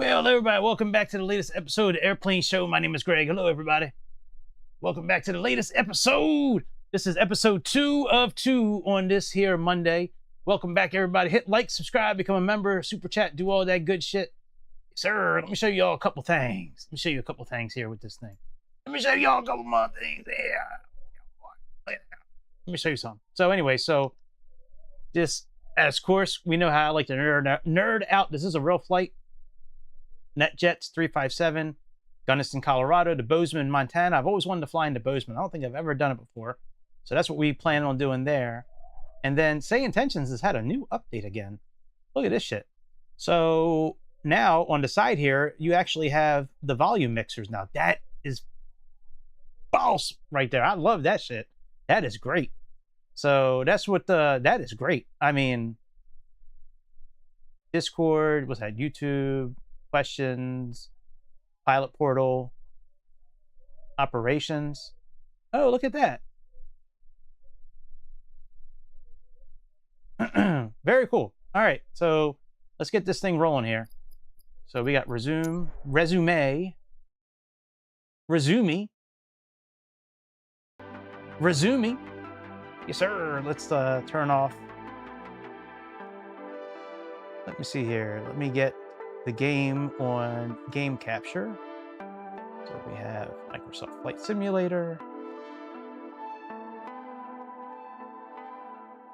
Well, everybody, welcome back to the latest episode of the Airplane Show. My name is Greg. Hello, everybody. Welcome back to the latest episode. This is episode 2 of 2 on this here Monday. Welcome back, everybody. Hit like, subscribe, become a member, super chat, do all that good shit. Sir, let me show you all a couple things. Let me show you a couple things here with this thing. Let me show you all a couple more things here. Let me show you something. So anyway, just as course, we know how I like to nerd out. This is a real flight. NetJets 357, Gunnison, Colorado to Bozeman, Montana. I've always wanted to fly into Bozeman. I don't think I've ever done it before. So that's what we plan on doing there. And then Say Intentions has had a new update again. Look at this shit. So now on the side here, you actually have the volume mixers. Now that is boss right there. I love that shit. That is great. So that's what that is great. I mean, Discord, what's that? YouTube, questions, pilot portal, operations. Oh, look at that. Very cool. All right, so let's get this thing rolling here. So we got resume. Yes, sir. Let's turn off. Let me see here. Let me get the game on game capture. So we have Microsoft Flight Simulator.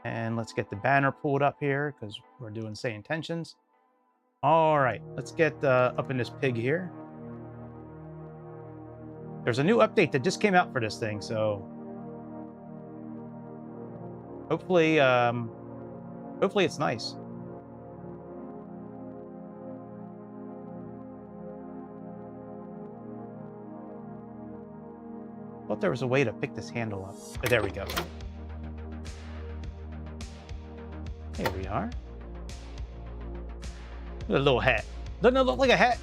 And let's get the banner pulled up here because we're doing Say Intentions. All right, let's get up in this pig here. There's a new update that just came out for this thing, so hopefully it's nice. I thought there was a way to pick this handle up. Oh, there we go. Here we are. Look at a little hat. Doesn't it look like a hat?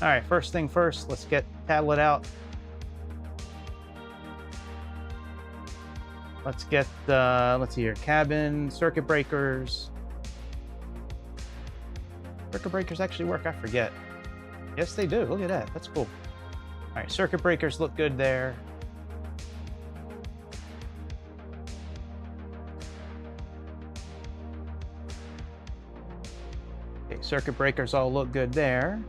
All right, first thing first, let's get tablet out. Let's get let's see here, cabin, circuit breakers. Circuit breakers actually work, I forget. Yes, they do. Look at that. That's cool. All right, circuit breakers look good there. Okay, circuit breakers all look good there.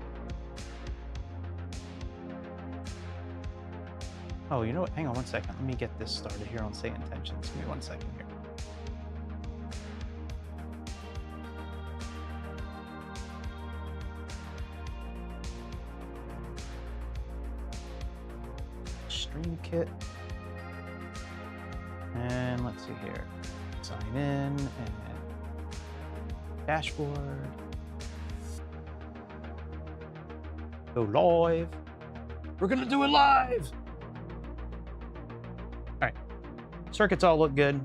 Oh, you know what? Hang on one second. Let me get this started here on Say Intentions. Give me 1 second here. Stream kit. And let's see here. Sign in and dashboard. Go live. We're gonna do it live. All right, circuits all look good.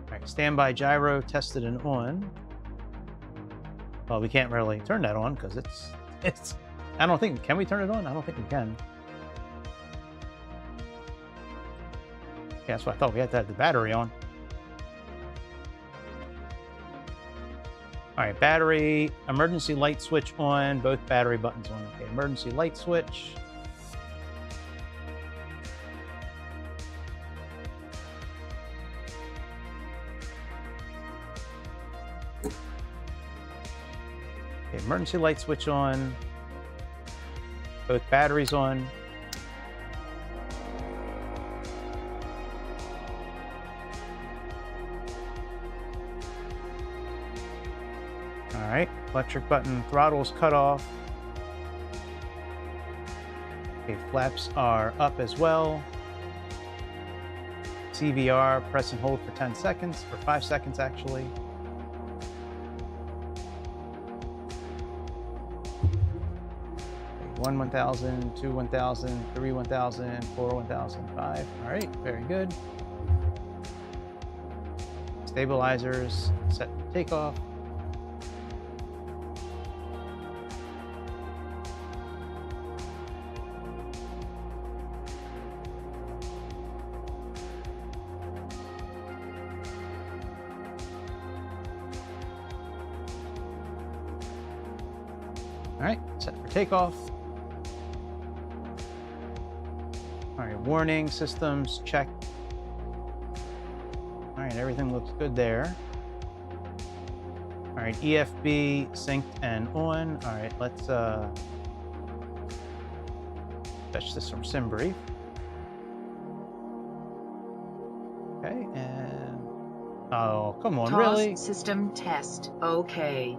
All right, standby gyro tested and on. Well, we can't really turn that on because it's. I don't think, can we turn it on? I don't think we can. Yeah, that's what I thought. We had to have the battery on. All right, battery, emergency light switch on, both battery buttons on. Okay, emergency light switch. Okay, emergency light switch on. Both batteries on. All right, electric button, throttle's cut off. Okay, flaps are up as well. CVR, press and hold for 10 seconds, or 5 seconds actually. Okay, 1,000, 2, 1,000, 3, 1,000, 4, 1,000, 5. All right, very good. Stabilizers set for takeoff. right, set for takeoff. All right, warning systems check. All right, everything looks good there. All right, EFB synced and on. All right, let's fetch this from SimBrief. Okay, and oh, come on, really? System test. Okay.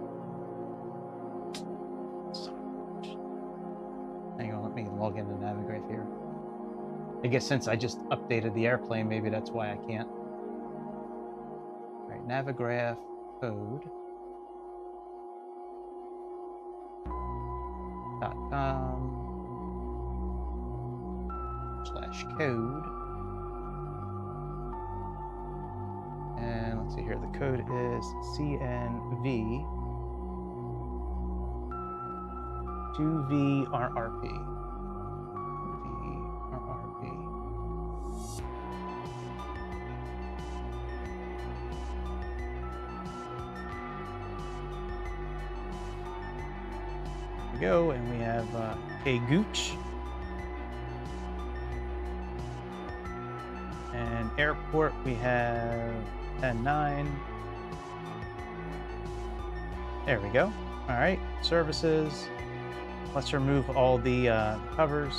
Hang on, let me log into Navigraph here. I guess since I just updated the airplane, maybe that's why I can't. All right, Navigraph code. .com/code. And let's see here, the code is CNV 2VRRP. 2VRRP. There we go, and we have a Gooch. And airport, we have 10-9. There we go. All right, services. Let's remove all the covers.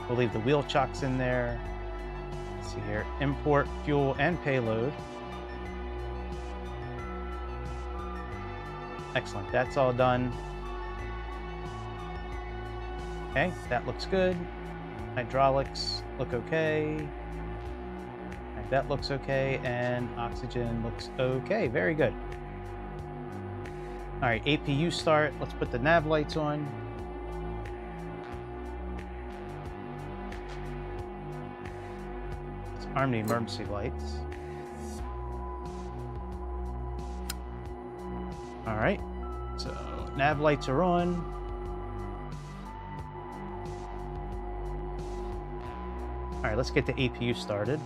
We'll leave the wheel chocks in there. Let's see here, import fuel and payload. Excellent, that's all done. Okay, that looks good. Hydraulics look okay. Right, that looks okay, and oxygen looks okay. Very good. All right, APU start. Let's put the nav lights on. Let's arm the emergency lights. All right, so nav lights are on. All right, let's get the APU started.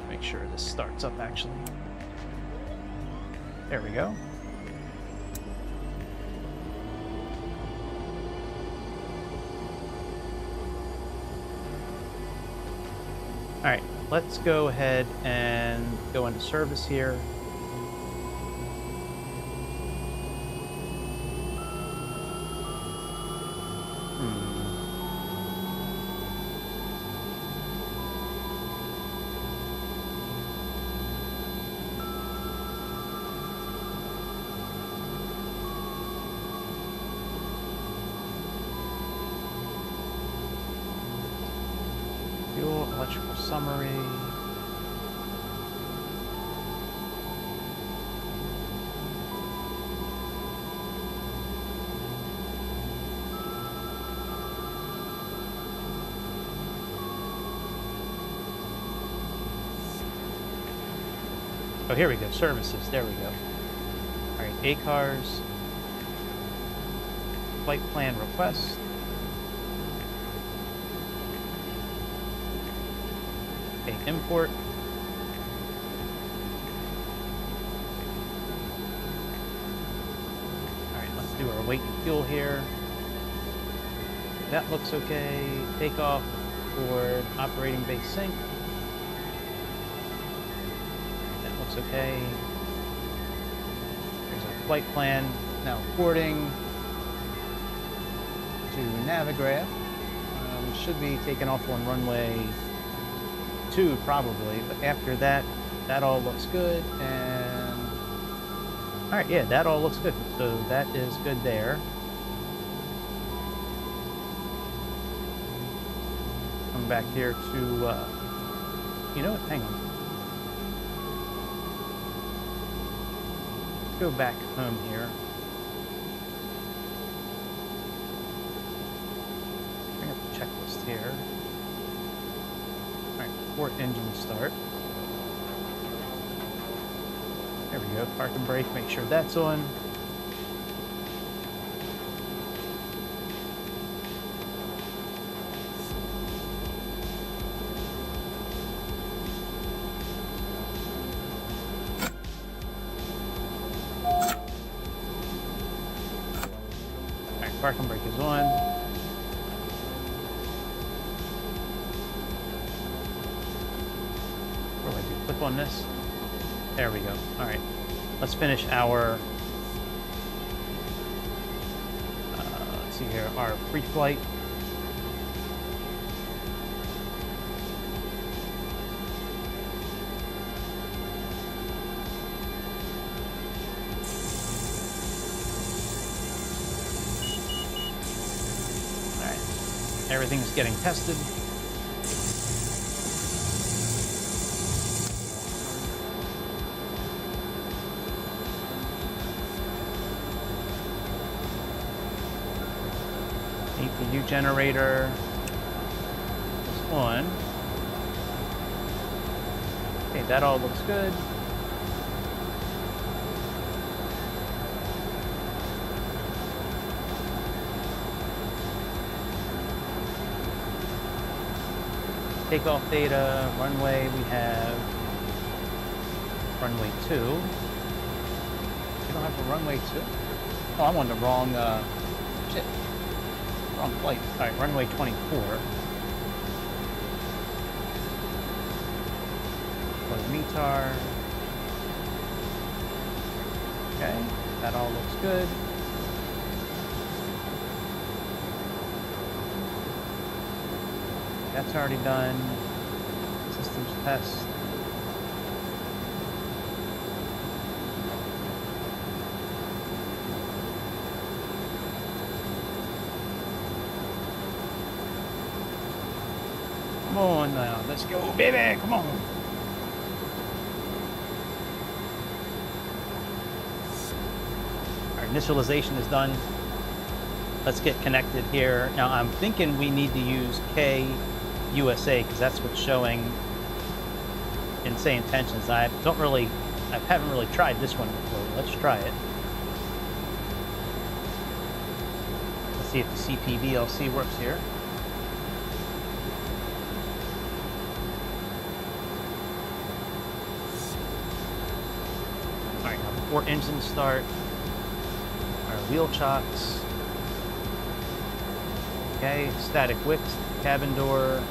Make sure this starts up actually. There we go. All right, let's go ahead and go into service here. Fuel, electrical summary. Oh, here we go. Services. There we go. All right. ACARS. Flight plan request. Okay, import. All right. Let's do our weight and fuel here. That looks okay. Takeoff for operating base sync. Okay, there's our flight plan. Now porting to Navigraph. We should be taking off on runway 2 probably, but after that, that all looks good. And all right, yeah, that all looks good. So that is good there. Come back here to, you know what? Hang on. Go back home here. Bring up the checklist here. All right, port engine start. There we go. Park and brake. Make sure that's on. Park and brake is on. What do I do? Click on this. There we go. All right. Let's finish our, let's see here, our pre-flight. Everything's getting tested. APU generator is on. Okay, that all looks good. Takeoff data, runway, we have runway 2. We don't have a runway 2? Oh, I'm on the wrong, wrong flight. All right, runway 24. For the METAR. Okay, that all looks good. That's already done. Systems test. Come on now, let's go, baby, come on. Our initialization is done. Let's get connected here. Now I'm thinking we need to use KUSA because that's what's showing in Say Intentions. I haven't really tried this one before. Let's try it. Let's see if the CPVLC works here. All right, now before engine start, our wheel chocks. Okay, static wicks, cabin door.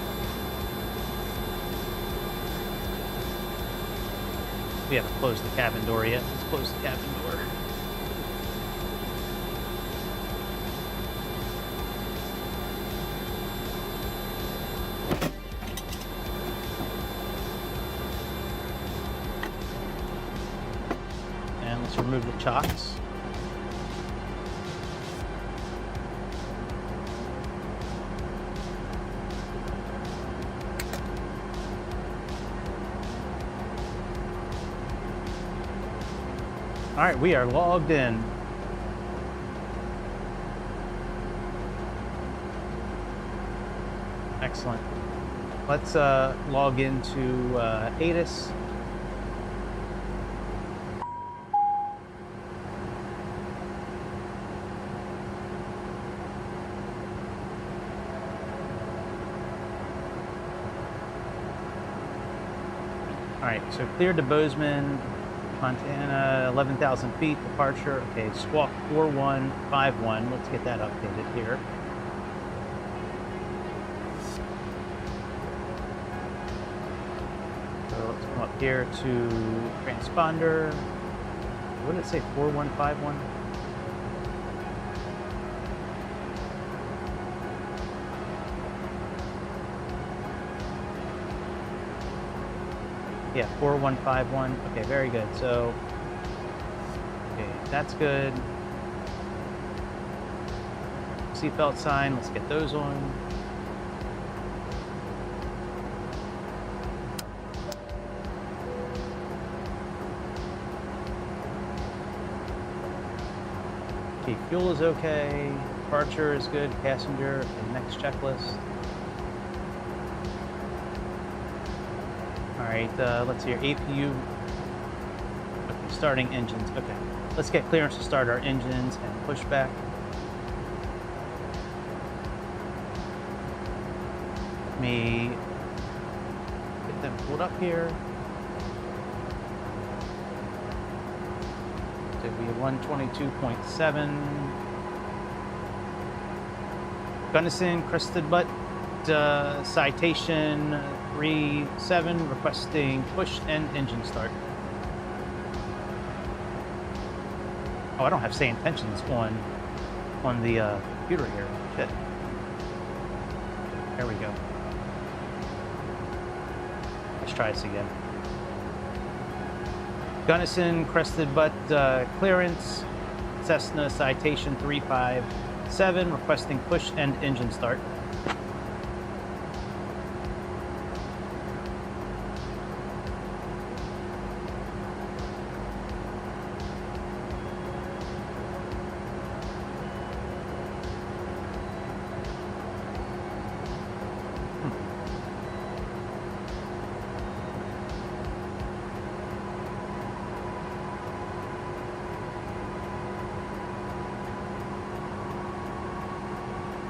We haven't closed the cabin door yet. Let's close the cabin door. And let's remove the chocks. All right, we are logged in. Excellent. Let's log into ATIS. All right, so cleared to Bozeman. Montana, 11,000 feet, departure. Okay, squawk 4151. Let's get that updated here. So let's come up here to transponder. What did it say, 4151? Yeah, 4151. Okay, very good. So, okay, that's good. Seatbelt sign, let's get those on. Fuel is okay. Departure is good. Passenger. Okay, next checklist. All right, let's see here. APU. Okay, starting engines. Okay, let's get clearance to start our engines and push back. Let me get them pulled up here. So we have 122.7. Gunnison, crested butt, citation 37, requesting push and engine start. Oh, I don't have say intentions on the computer here. Shit. There we go. Let's try this again. Gunnison, crested butt, clearance, Cessna citation 357, requesting push and engine start.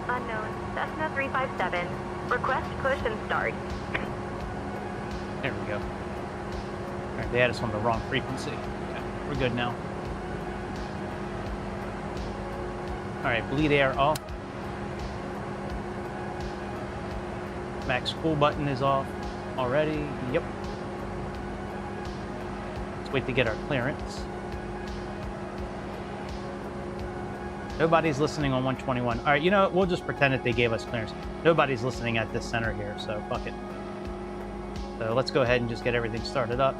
Unknown, Cessna 357. Request push and start. There we go. All right, they had us on the wrong frequency. Okay, we're good now. All right, bleed air off. Max cool button is off already. Yep. Let's wait to get our clearance. Nobody's listening on 121. All right, you know what? We'll just pretend that they gave us clearance. Nobody's listening at this center here, so fuck it. So let's go ahead and just get everything started up.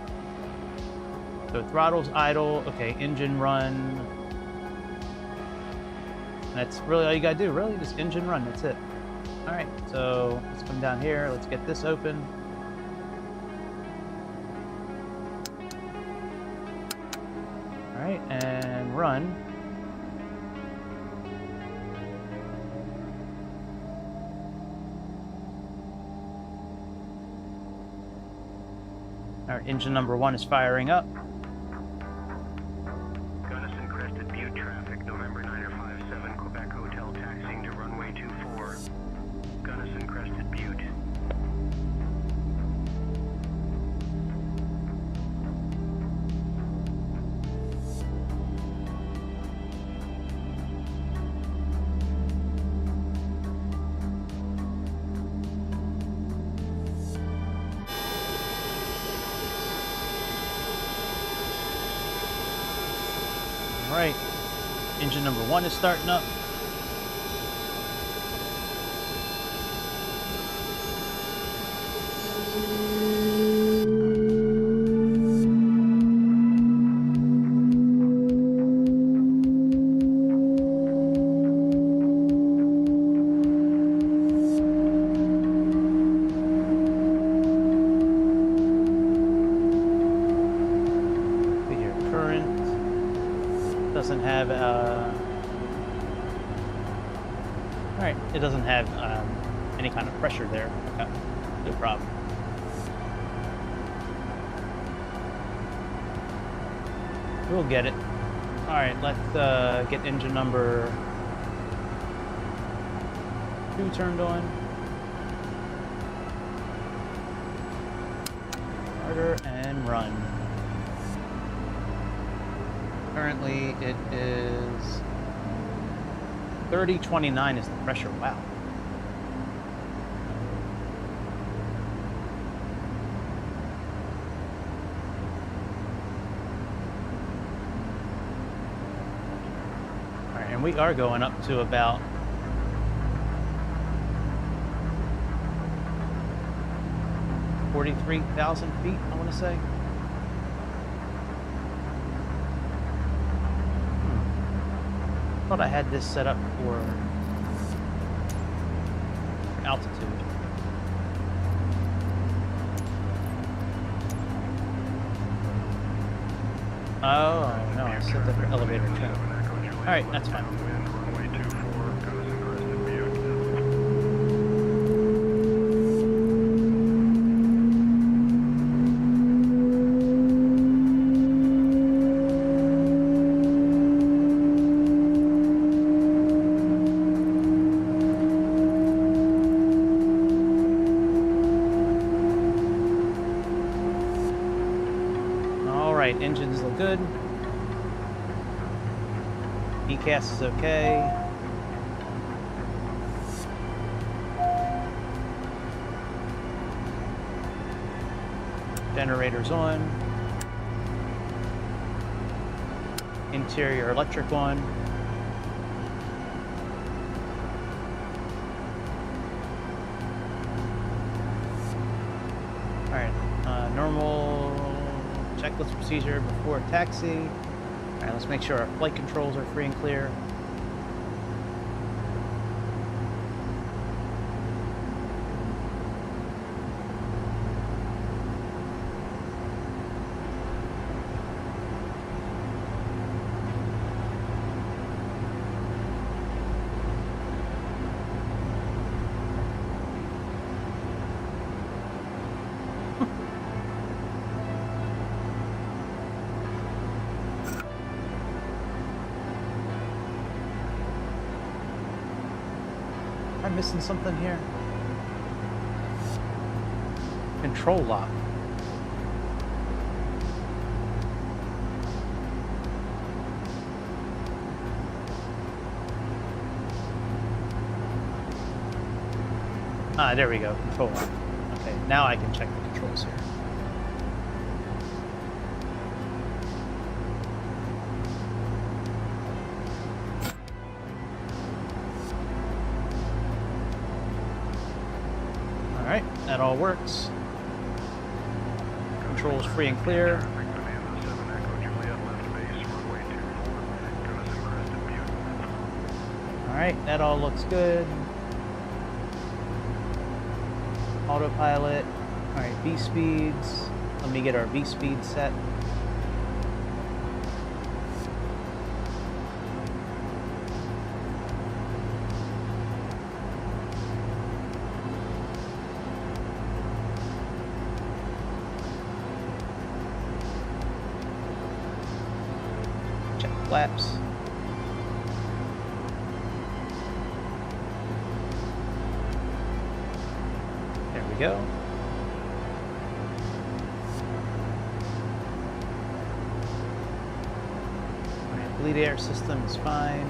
So throttle's idle. Okay, engine run. And that's really all you gotta do. Really, just engine run. That's it. All right, so let's come down here. Let's get this open. All right, and run. Our engine number 1 is firing up. Gunnison Crested Butte traffic, November 957, Quebec Hotel taxiing to runway 24. Gunnison Crested Butte. All right, engine number 1 is starting up. Doesn't have all right, it doesn't have any kind of pressure there. Okay, no problem. We'll get it. All right, let's get engine number 2 turned on. Starter and run. Currently, it is 3029 is the pressure. Wow. All right, and we are going up to about 43,000 feet, I want to say. Thought I had this set up for altitude. Oh no, I set that for elevator trim. Alright, that's fine. Downwind, runway 24, Gunnison crested Butte. Alright, engines look good. ECAS is okay. Generators on. Interior electric on. Alright, normal checklist procedure before taxi. Alright, let's make sure our flight controls are free and clear. Am I missing something here? Control lock. Ah, there we go. Control lock. Okay, now I can check the controls here. Alright, that all works. Controls free and clear. Traffic, Bonanza 7 Echo Juliet, left base, runway 24, Gunnison crested Butte. Alright, that all looks good. Autopilot. Alright, V speeds. Let me get our V speed set. Check flaps. There we go. Alright, bleed air system is fine.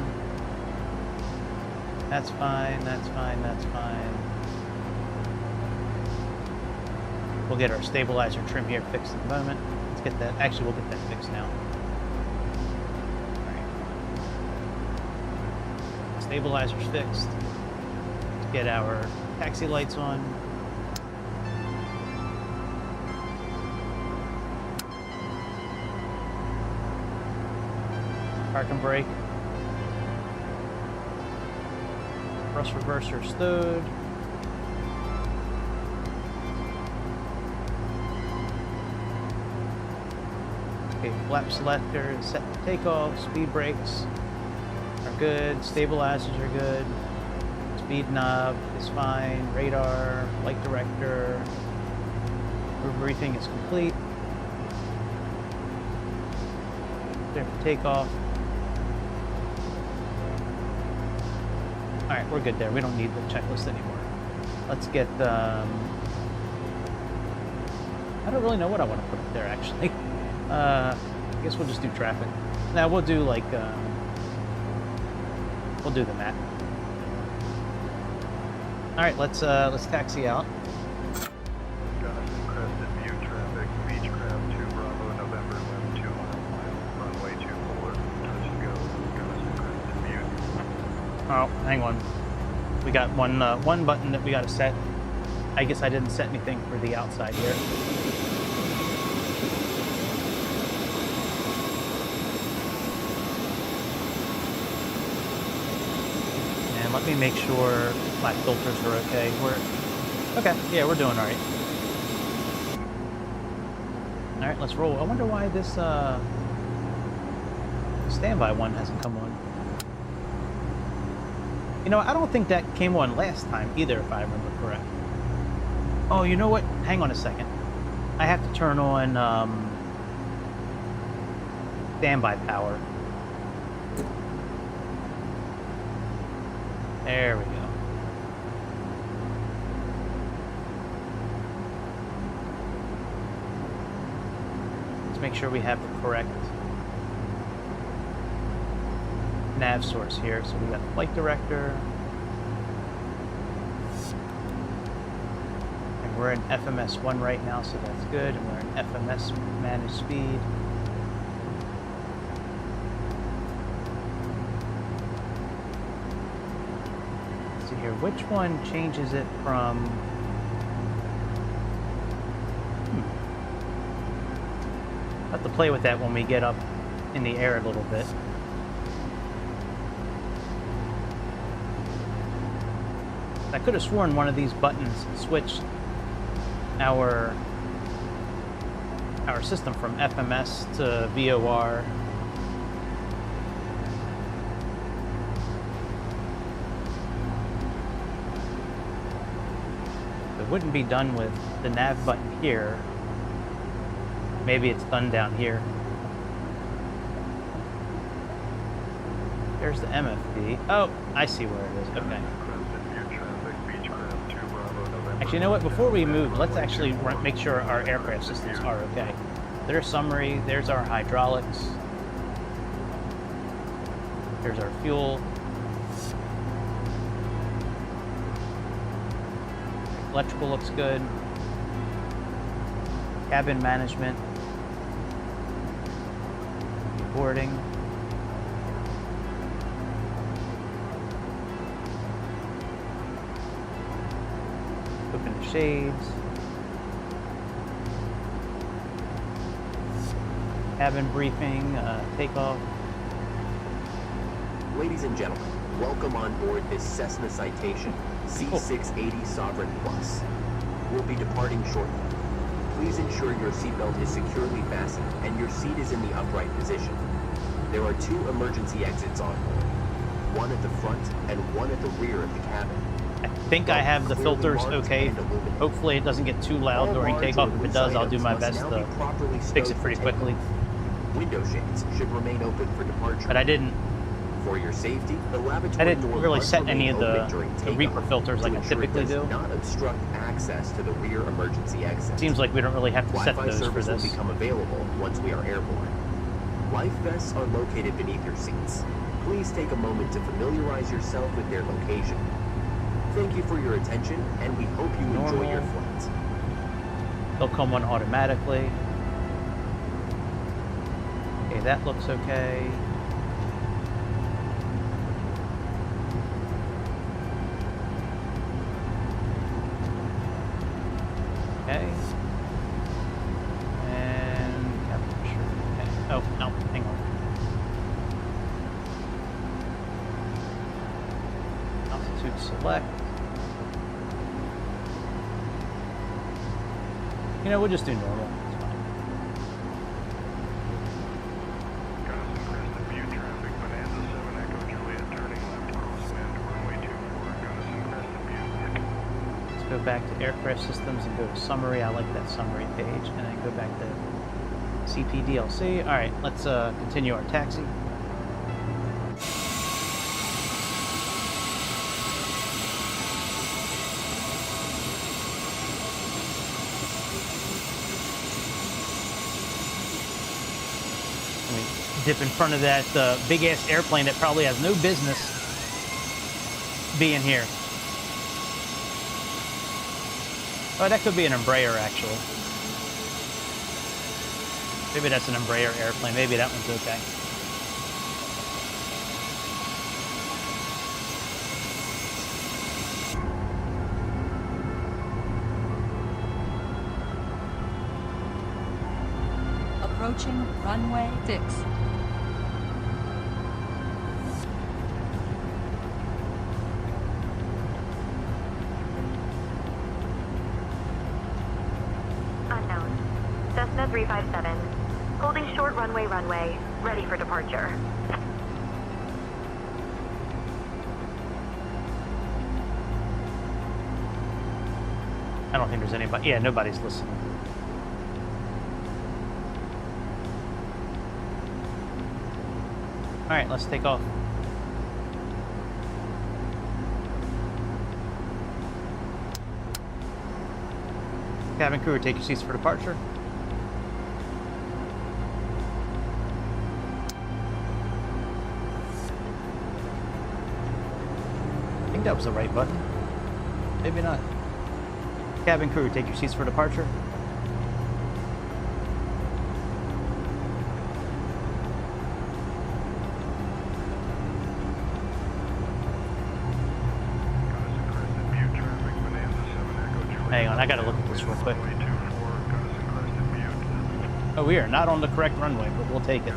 That's fine, that's fine, that's fine. We'll get our stabilizer trim here fixed in a moment. Let's get that, actually we'll get that fixed now. Alright. Stabilizer's fixed. Let's get our taxi lights on. Park and brake. Thrust reverser stowed. Okay, flap selector is set to takeoff. Speed brakes are good. Stabilizers are good. Speed knob is fine. Radar, light director. Everything is complete. There for takeoff. Alright, we're good there. We don't need the checklist anymore. Let's get, I don't really know what I want to put up there, actually. I guess we'll just do traffic. Now, we'll do, like, we'll do the map. Alright, let's taxi out. Gunnison crested Butte traffic, Beechcraft 2 Bravo, November 11, 2 mile, runway 24, touch and go, Gunnison crested Butte. Oh, hang on. We got one button that we got to set. I guess I didn't set anything for the outside here. And let me make sure my filters are okay. Okay. Yeah, we're doing all right. All right, let's roll. I wonder why this standby one hasn't come on. You know, I don't think that came on last time either, if I remember correct. Oh, you know what? Hang on a second. I have to turn on standby power. There we go. Let's make sure we have the correct nav source here. So we got the flight director. And we're in FMS 1 right now, so that's good. And we're in FMS managed speed. Let's see here, which one changes it from... I'll have to play with that when we get up in the air a little bit. I could have sworn one of these buttons switched our system from FMS to VOR. It wouldn't be done with the nav button here. Maybe it's done down here. There's the MFD. Oh, I see where it is. Okay. Actually, you know what? Before we move, let's actually make sure our aircraft systems are okay. There's summary. There's our hydraulics. There's our fuel. Electrical looks good. Cabin management. Boarding. Open the shades. Cabin briefing, takeoff. Ladies and gentlemen, welcome on board this Cessna Citation C680 Sovereign Plus. We'll be departing shortly. Please ensure your seatbelt is securely fastened and your seat is in the upright position. There are 2 emergency exits on board, one at the front and one at the rear of the cabin. I think I have the filters okay. Hopefully it doesn't get too loud during takeoff. If it does, I'll do my best to fix it pretty quickly. Window shades should remain open for departure. But I didn't. For your safety, the lavatory I didn't door really must set any of remain the open during Reaper takeoff filters like to I ensure it typically does do. not obstruct access to the rear emergency exit. Seems like we don't really have to set Wi-Fi those for service will this. become available once we are airborne. Life vests are located beneath your seats. Please take a moment to familiarize yourself with their location. Thank you for your attention, and we hope you enjoy your flight. They'll come on automatically. Okay, that looks okay. Okay. And cabin pressure. Okay. Oh, no, hang on. Altitude select. You know, we'll just do normal. It's fine. Gunnison Crescent View traffic, Bonanza 7 Echo Juliet, turning left crosswind, runway 24, Gunnison Crescent View. Let's go back to aircraft systems and go to summary. I like that summary page. And then go back to CPDLC. All right, let's continue our taxi. Dip in front of that big ass airplane that probably has no business being here. Oh, that could be an Embraer actually. Maybe that's an Embraer airplane. Maybe that one's okay. Approaching runway 6. Unknown. Cessna 357. Holding short runway, ready for departure. I don't think there's anybody. Yeah, nobody's listening. All right, let's take off. Cabin crew, take your seats for departure. I think that was the right button. Maybe not. Cabin crew, take your seats for departure. Hang on, I gotta look at this real quick. Oh, we are not on the correct runway, but we'll take it.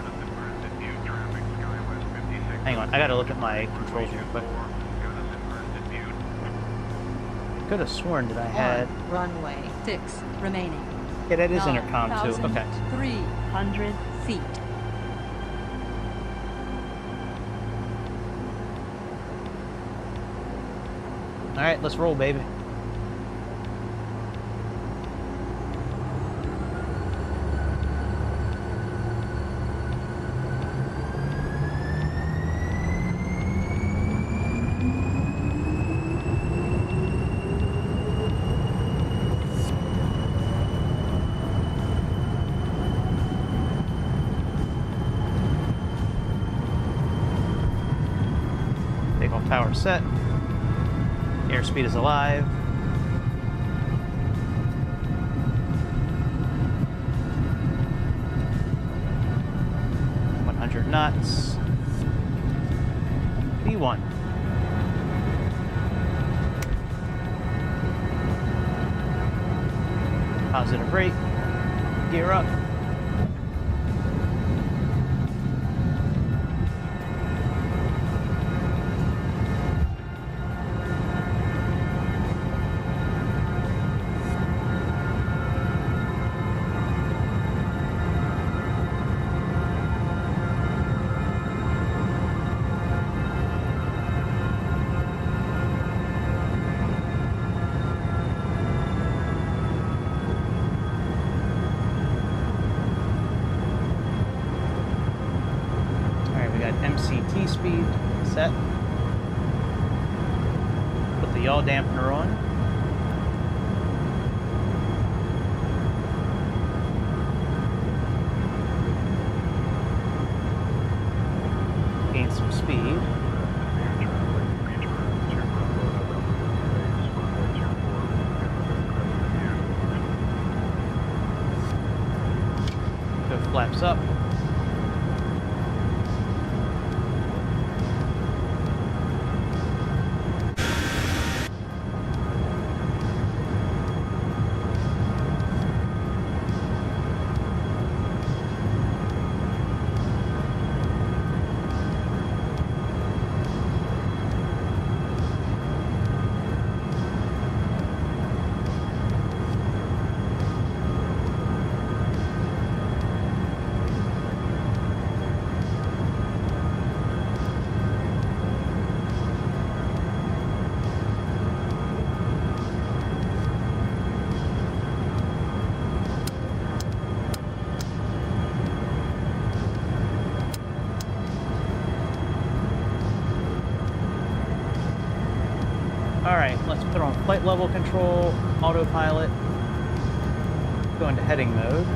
Hang on, I gotta look at my controls real quick. I could have sworn that I had... Runway 6 remaining. Yeah, that is intercom too. Okay. 300 feet. Alright, let's roll, baby. Power set. Airspeed is alive. Knots. P1. Positive rate. Gear up. MCT speed set. Put the yaw dampener on. Gain some speed. Go flaps up. Alright, let's put on flight level control, autopilot, go into heading mode.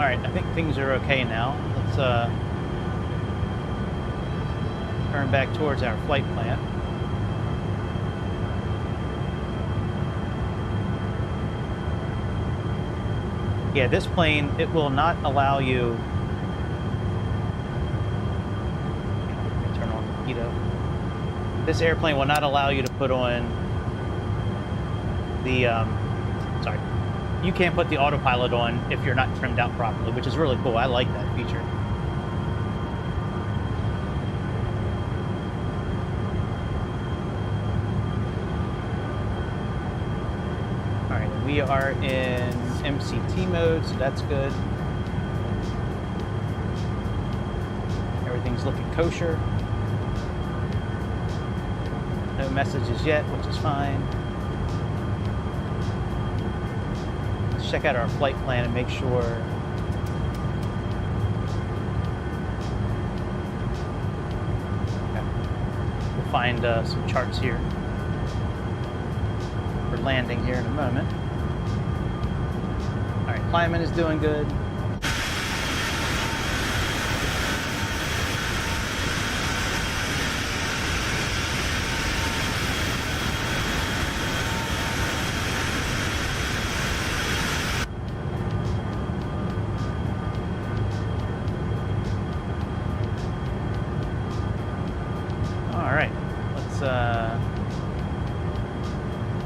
Alright, I think things are okay now. Let's turn back towards our flight plan. Yeah, this plane, it will not allow you... Let me turn on the pitot. This airplane will not allow you to put on the... sorry. You can't put the autopilot on if you're not trimmed out properly, which is really cool. I like that feature. Alright, we are in MCT mode, so that's good. Everything's looking kosher. No messages yet, which is fine. Let's check out our flight plan and make sure. Okay. We'll find some charts here for landing here in a moment. All right, climbing is doing good. All right, let's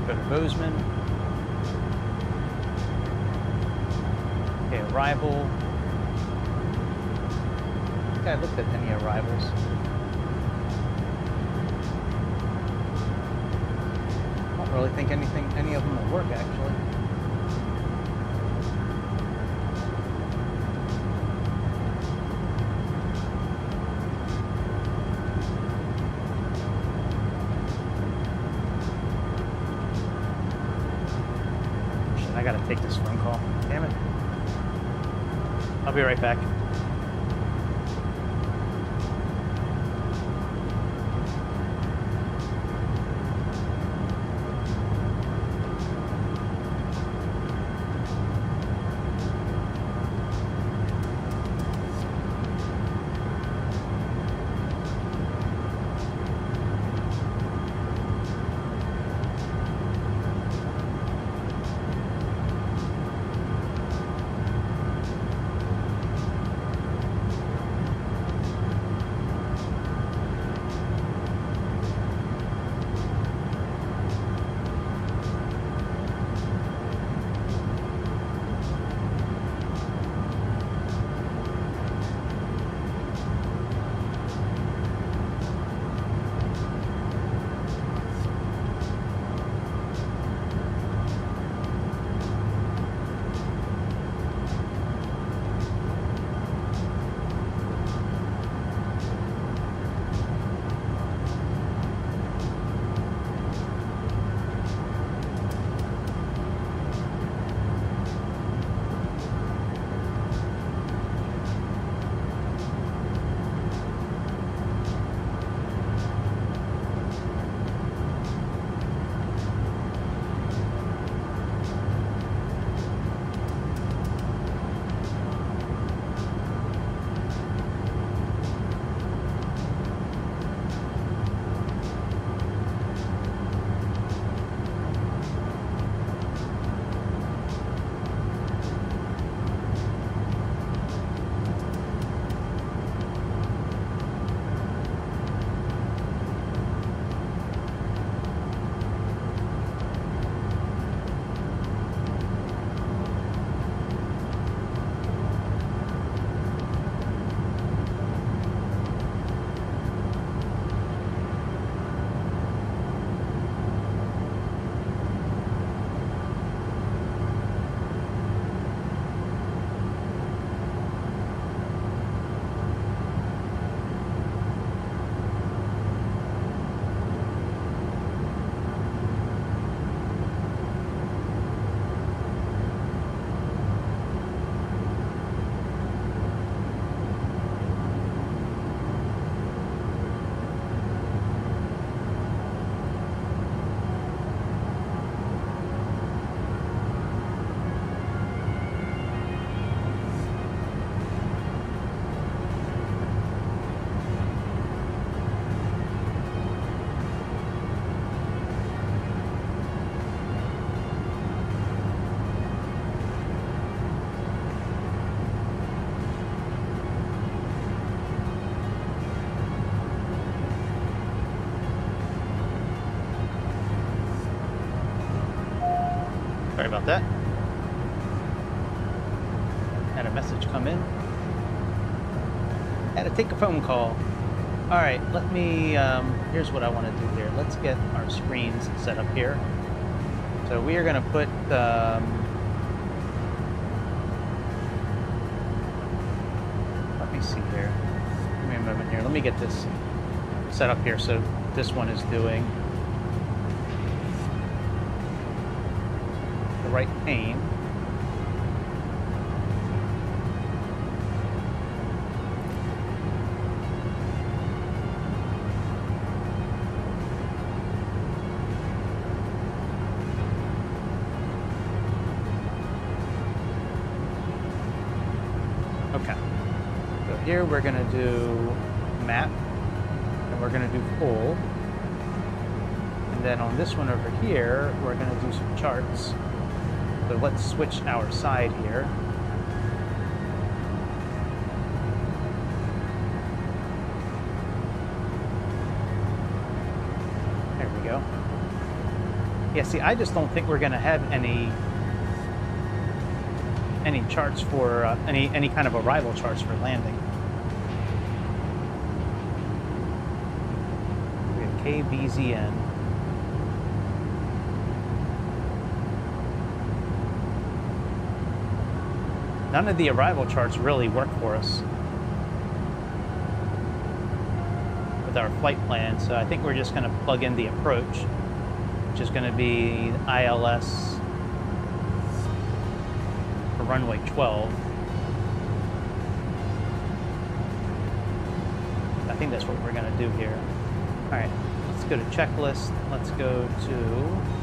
go to Bozeman. Okay, arrival. I think I looked at any arrivals. I don't really think any of them will work, actually. Shit, I gotta take this phone call. Damn it. I'll be right back. Sorry about that. Had a message come in. Had to take a phone call. All right, let me, here's what I want to do here. Let's get our screens set up here. So we are going to put, let me see here. Give me a moment here. Let me get this set up here so this one is doing the right pane. Okay. So here we're going to do map, and we're going to do full. And then on this one over here, we're going to do some charts. So let's switch our side here. There we go. Yeah, see, I just don't think we're going to have any charts for any kind of arrival charts for landing. We have KBZN. None of the arrival charts really work for us with our flight plan, so I think we're just going to plug in the approach, which is going to be ILS for runway 12. I think that's what we're going to do here. All right, let's go to checklist. Let's go to...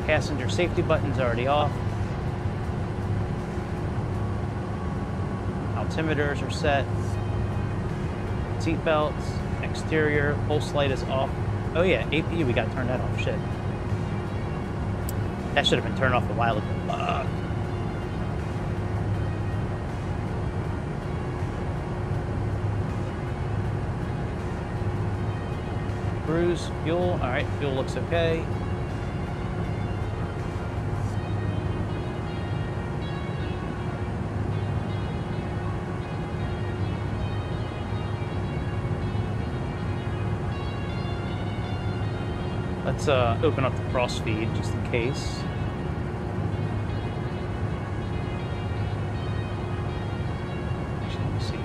Passenger safety button's already off. Altimeters are set. Seat belts, exterior, pulse light is off. Oh yeah, APU, we got to turn that off. Shit. That should have been turned off a while ago. Fuck. Cruise, fuel. All right, fuel looks okay. Let's open up the cross feed just in case. Actually, let me see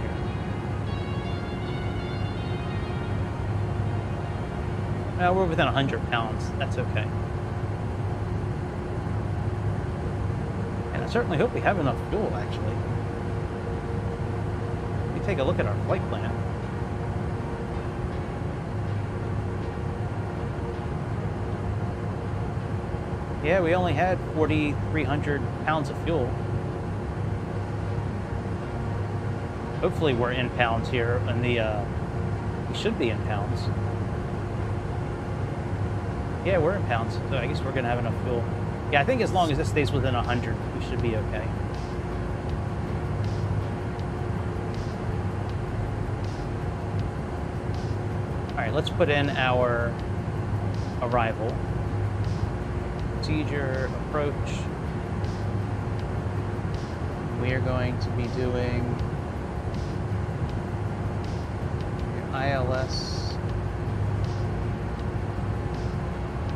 here. We're within 100 pounds. That's okay. And I certainly hope we have enough fuel, actually. Let me take a look at our flight plan. Yeah, we only had 4,300 pounds of fuel. Hopefully we're in pounds here, and we should be in pounds. Yeah, we're in pounds, so I guess we're gonna have enough fuel. Yeah, I think as long as this stays within 100, we should be okay. All right, let's put in our arrival. Procedure, approach. We are going to be doing ILS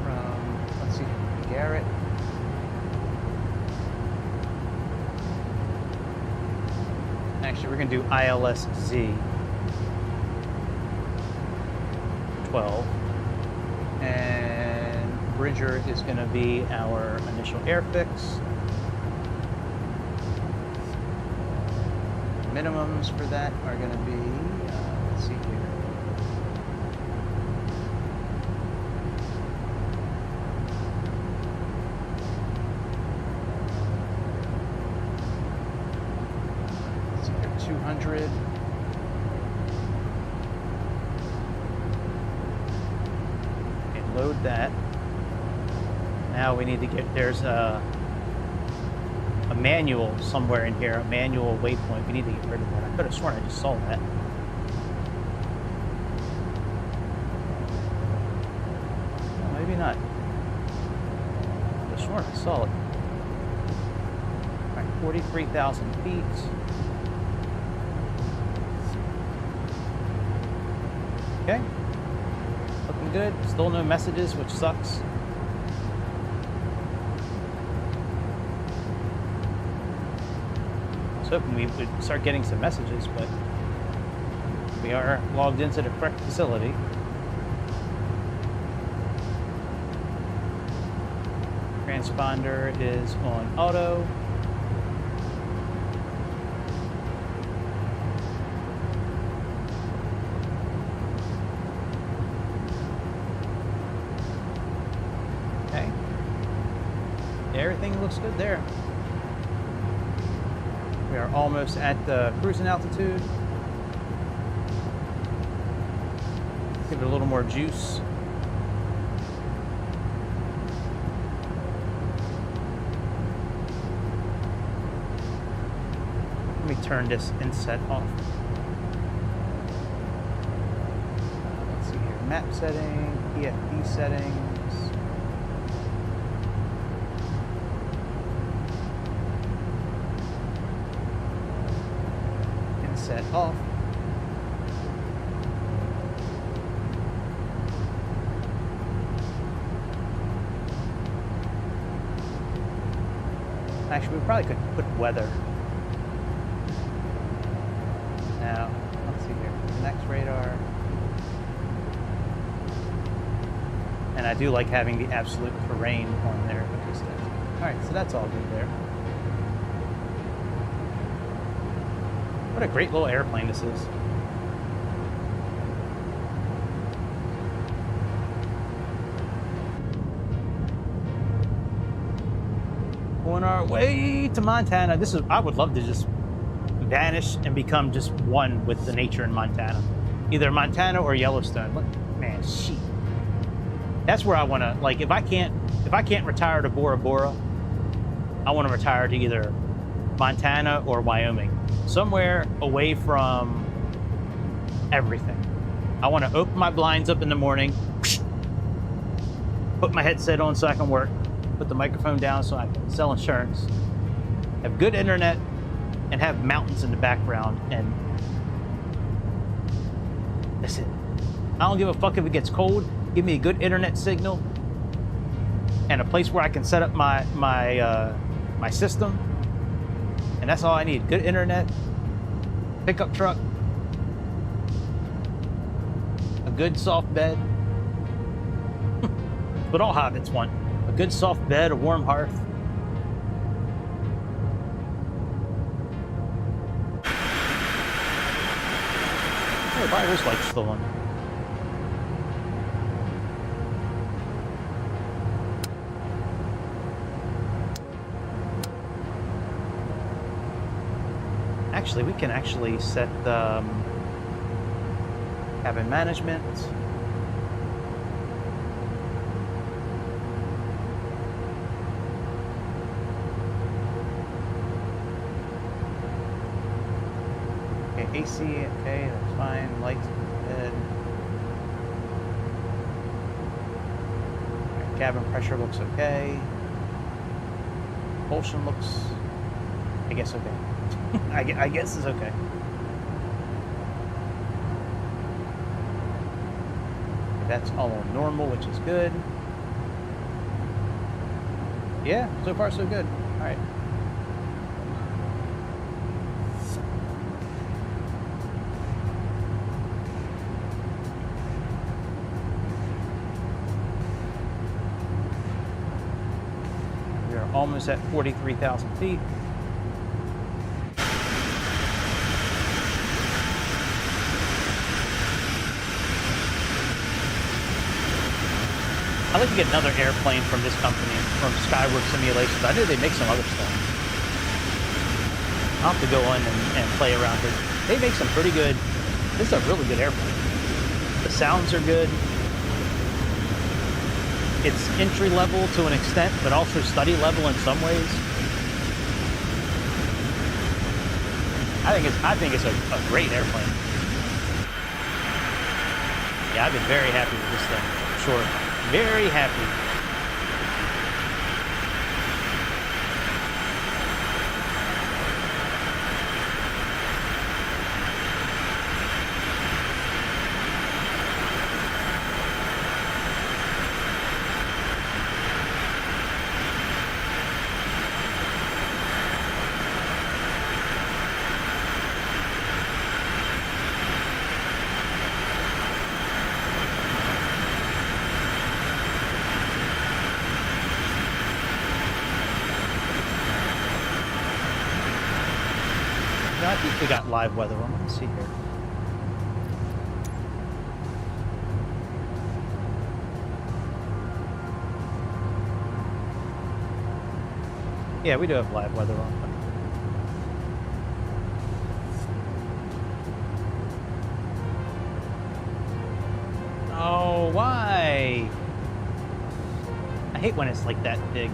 from, let's see, Garrett. Actually, we're going to do ILS Z 12. And Bridger is going to be our initial airfix. Minimums for that are going to be, let's see here. Let's see here, 200. Okay, load that. Now we need to get, there's a manual somewhere in here, a manual waypoint. We need to get rid of that. I could have sworn I just saw that. Maybe not. I swear I saw it. Alright, 43,000 feet. Okay. Looking good. Still no messages, which sucks. I was hoping we would start getting some messages, but we are logged into the correct facility. Transponder is on auto. Okay. Everything looks good there. We are almost at the cruising altitude. Give it a little more juice. Let me turn this inset off. Let's see here. Map setting, PFD settings. Inset off. Actually, we probably could put weather. Now, let's see here. Next radar. And I do like having the absolute terrain on there. Alright, so that's all good there. What a great little airplane this is. On our way to Montana. This is, I would love to just vanish and become just one with the nature in Montana. Either Montana or Yellowstone. Look, man, shit. That's where I want to, like, if I can't retire to Bora Bora, I want to retire to either Montana or Wyoming. Somewhere away from everything. I want to open my blinds up in the morning, put my headset on so I can work, put the microphone down so I can sell insurance, have good internet, and have mountains in the background, and that's it. I don't give a fuck if it gets cold. Give me a good internet signal and a place where I can set up my system, and that's all I need. Good internet, pickup truck, a good soft bed. But all hobbits want a good soft bed, a warm hearth. Oh, virus light's still on. Actually, we can actually set the cabin management. Okay, AC, okay, that's fine. Lights, good. Right, cabin pressure looks okay. Propulsion looks, I guess, okay. I guess it's okay. That's all on normal, which is good. Yeah, so far so good. All right. We are almost at 43,000 feet. I'd like to get another airplane from this company, from Skyward Simulations. I know they make some other stuff. I'll have to go in and play around here. They make some pretty good, this is a really good airplane. The sounds are good. It's entry level to an extent, but also study level in some ways. I think it's a great airplane. Yeah, I've been very happy with this thing, for sure. Very happy. I think we got live weather on. Let me see here. Yeah, we do have live weather on. Oh, why? I hate when it's like that big.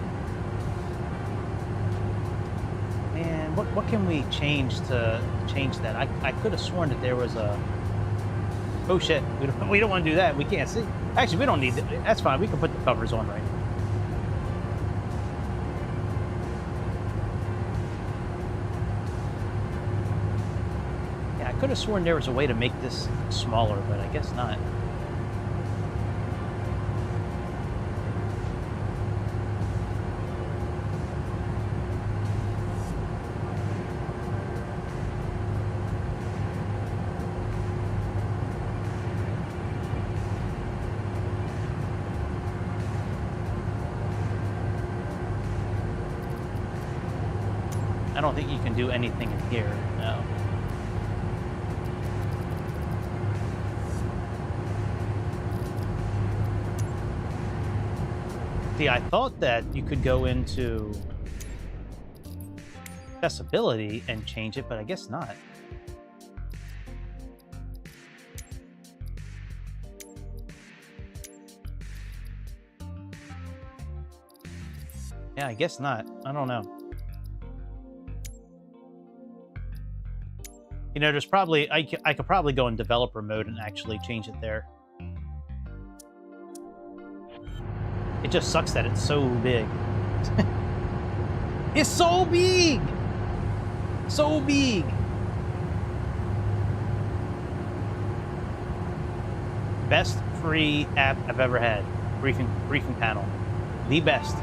Man, what can we change to change that? I could have sworn that there was a... Oh shit, we don't want to do that. We can't see. Actually, we don't need that. That's fine. We can put the covers on right now. Yeah, I could have sworn there was a way to make this smaller, but I guess not. I don't think you can do anything in here, no. See, I thought that you could go into accessibility and change it, but I guess not. Yeah, I guess not. I don't know. You know, there's probably, I could probably go in developer mode and actually change it there. It just sucks that it's so big. It's so big! So big! Best free app I've ever had. Briefing panel. The best.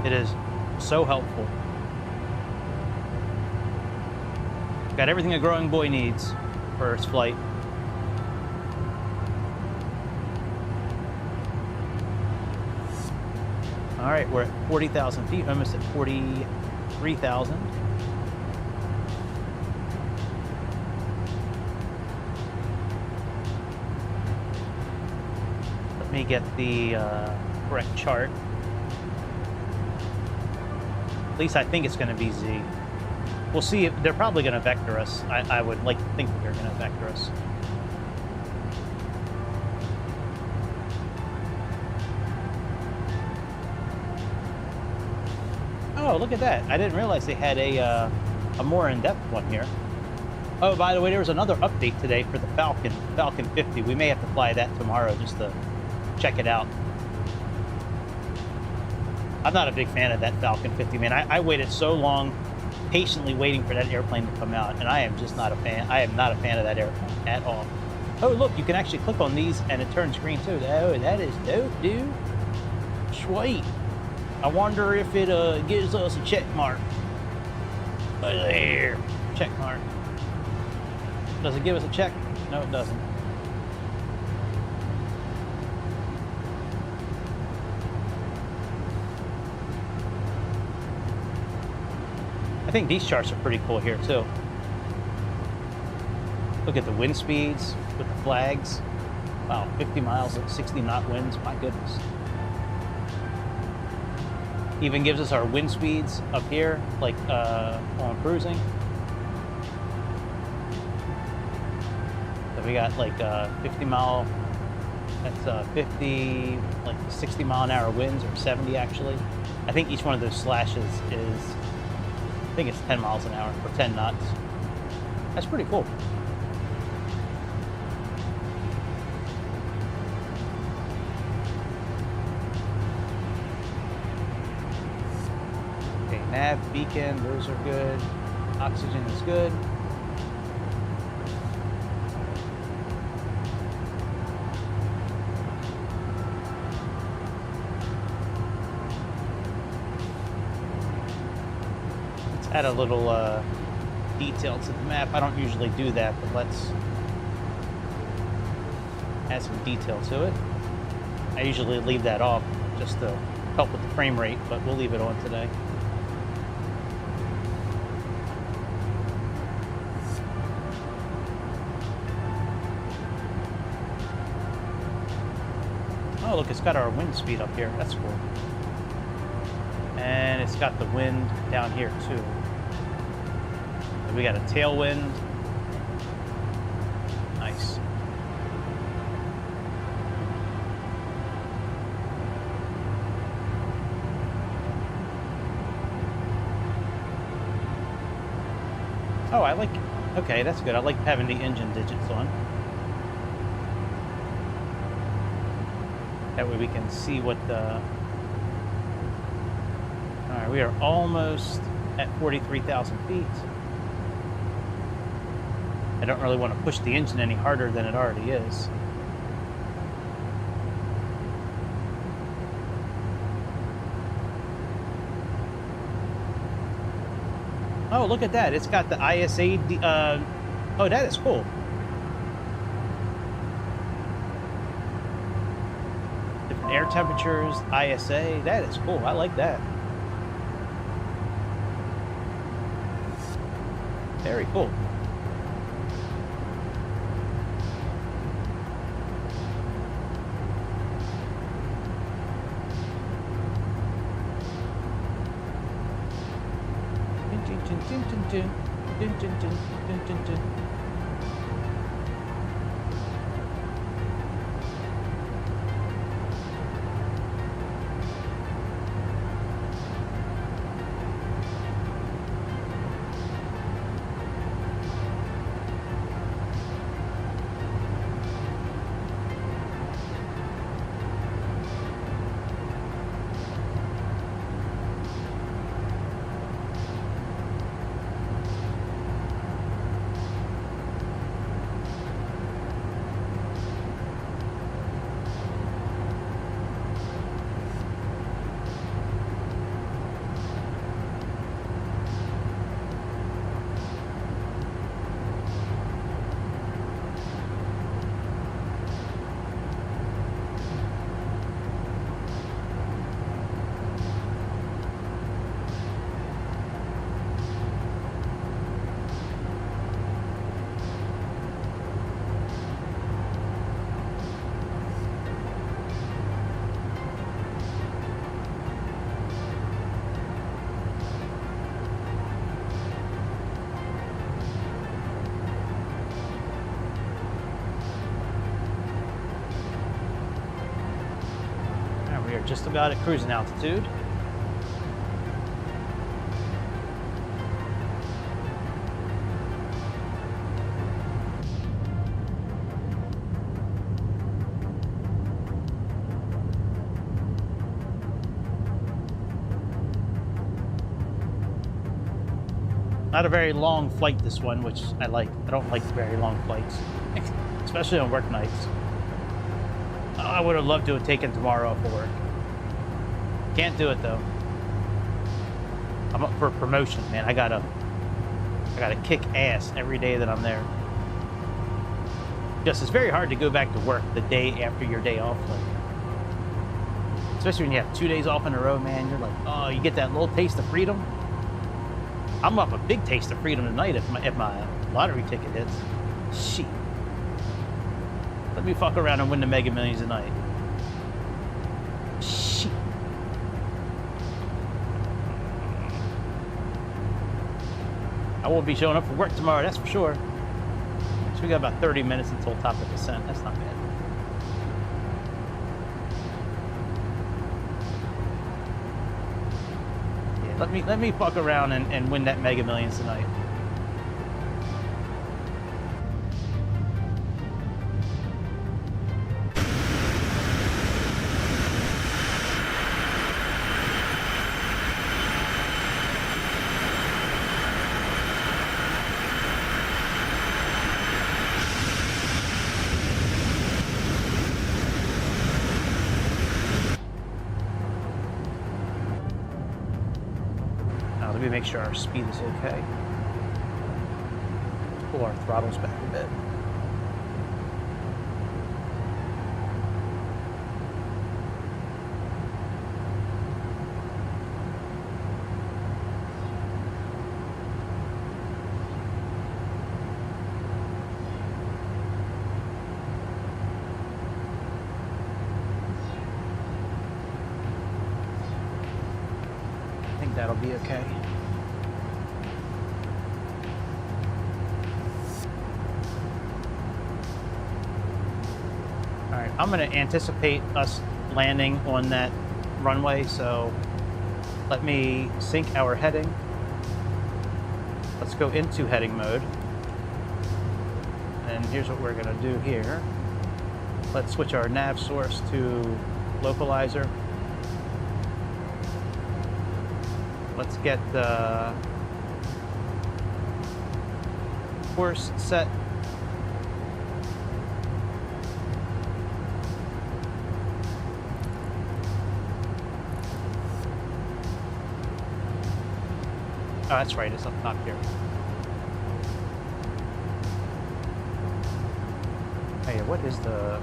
It is so helpful. Got everything a growing boy needs for his flight. All right, we're at 40,000 feet, almost at 43,000. Let me get the correct chart. At least I think it's going to be Z. We'll see if they're probably going to vector us. I would like to think that they're going to vector us. Oh, look at that. I didn't realize they had a more in-depth one here. Oh, by the way, there was another update today for the Falcon 50. We may have to fly that tomorrow just to check it out. I'm not a big fan of that Falcon 50, man. I waited so long patiently waiting for that airplane to come out, and I am just not a fan. I am not a fan of that airplane at all. Oh, look, you can actually click on these and it turns green too. Oh, that is dope, dude. Sweet. I wonder if it gives us a check mark. There, check mark. Does it give us a check? No, it doesn't. I think these charts are pretty cool here too. Look at the wind speeds with the flags. Wow, 50 miles at 60 knot winds. My goodness. Even gives us our wind speeds up here, like on cruising. So we got like 50 mile. That's 50, like 60 mile an hour winds, or 70 actually. I think each one of those slashes is, I think it's 10 miles an hour, or 10 knots. That's pretty cool. Nav, beacon, those are good. Oxygen is good. Let's add a little detail to the map. I don't usually do that, but let's add some detail to it. I usually leave that off just to help with the frame rate, but we'll leave it on today. Oh, look, it's got our wind speed up here. That's cool. And it's got the wind down here, too. We got a tailwind. Nice. Oh, I like... Okay, that's good. I like having the engine digits on. That way we can see what the... Alright, we are almost at 43,000 feet. I don't really want to push the engine any harder than it already is. Oh, look at that. It's got the ISA... oh, that is cool. Different air temperatures, ISA. That is cool. I like that. Very cool. Just about at cruising altitude. Not a very long flight, this one, which I like. I don't like very long flights, especially on work nights. I would have loved to have taken tomorrow off of work. Can't do it though. I'm up for a promotion, man. I gotta kick ass every day that I'm there. Just, it's very hard to go back to work the day after your day off. Like, especially when you have 2 days off in a row, man. You're like, oh, you get that little taste of freedom. I'm up a big taste of freedom tonight if my lottery ticket hits. Shit. Let me fuck around and win the Mega Millions tonight. Shit. I won't be showing up for work tomorrow, that's for sure. So we got about 30 minutes until top of descent. That's not bad. Yeah, let me fuck around and win that Mega Millions tonight. make sure our speed is okay. Pull our throttles back a bit. That'll be okay. All right, I'm going to anticipate us landing on that runway, so let me sync our heading. Let's go into heading mode. And here's what we're going to do here. Let's switch our nav source to localizer. Let's get the course set. Oh, that's right, it's up top here. Hey, what is the...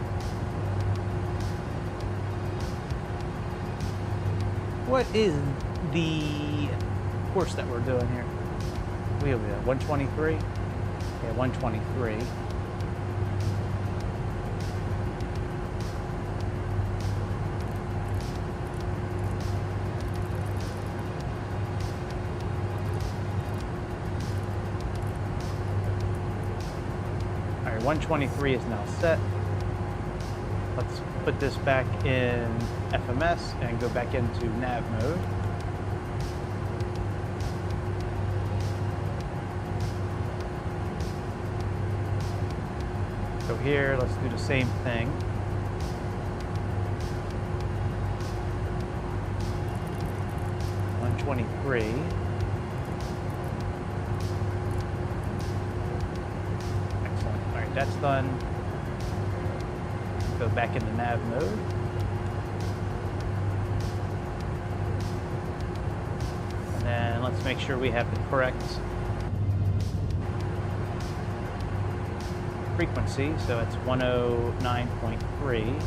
What is the course that we're doing here? We have 123? Yeah, 123. All right, 123 is now set. Let's put this back in FMS and go back into nav mode. So here, let's do the same thing. (123). Excellent. All right, that's done. Go back into nav mode. And then let's make sure we have the correct frequency, so it's 109.3.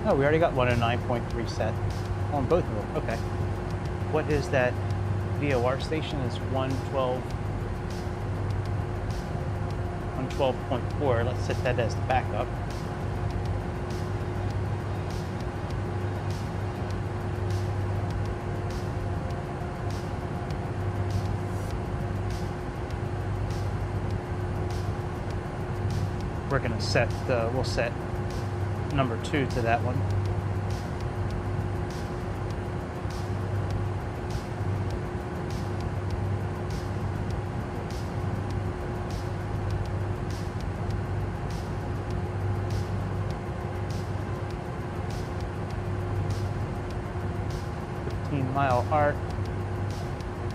Oh, we already got 109.3 set on both of them. Okay. What is that VOR station? Is 112.4. Let's set that as the backup. We're going to set, we'll set number 2 to that one. Mile arc,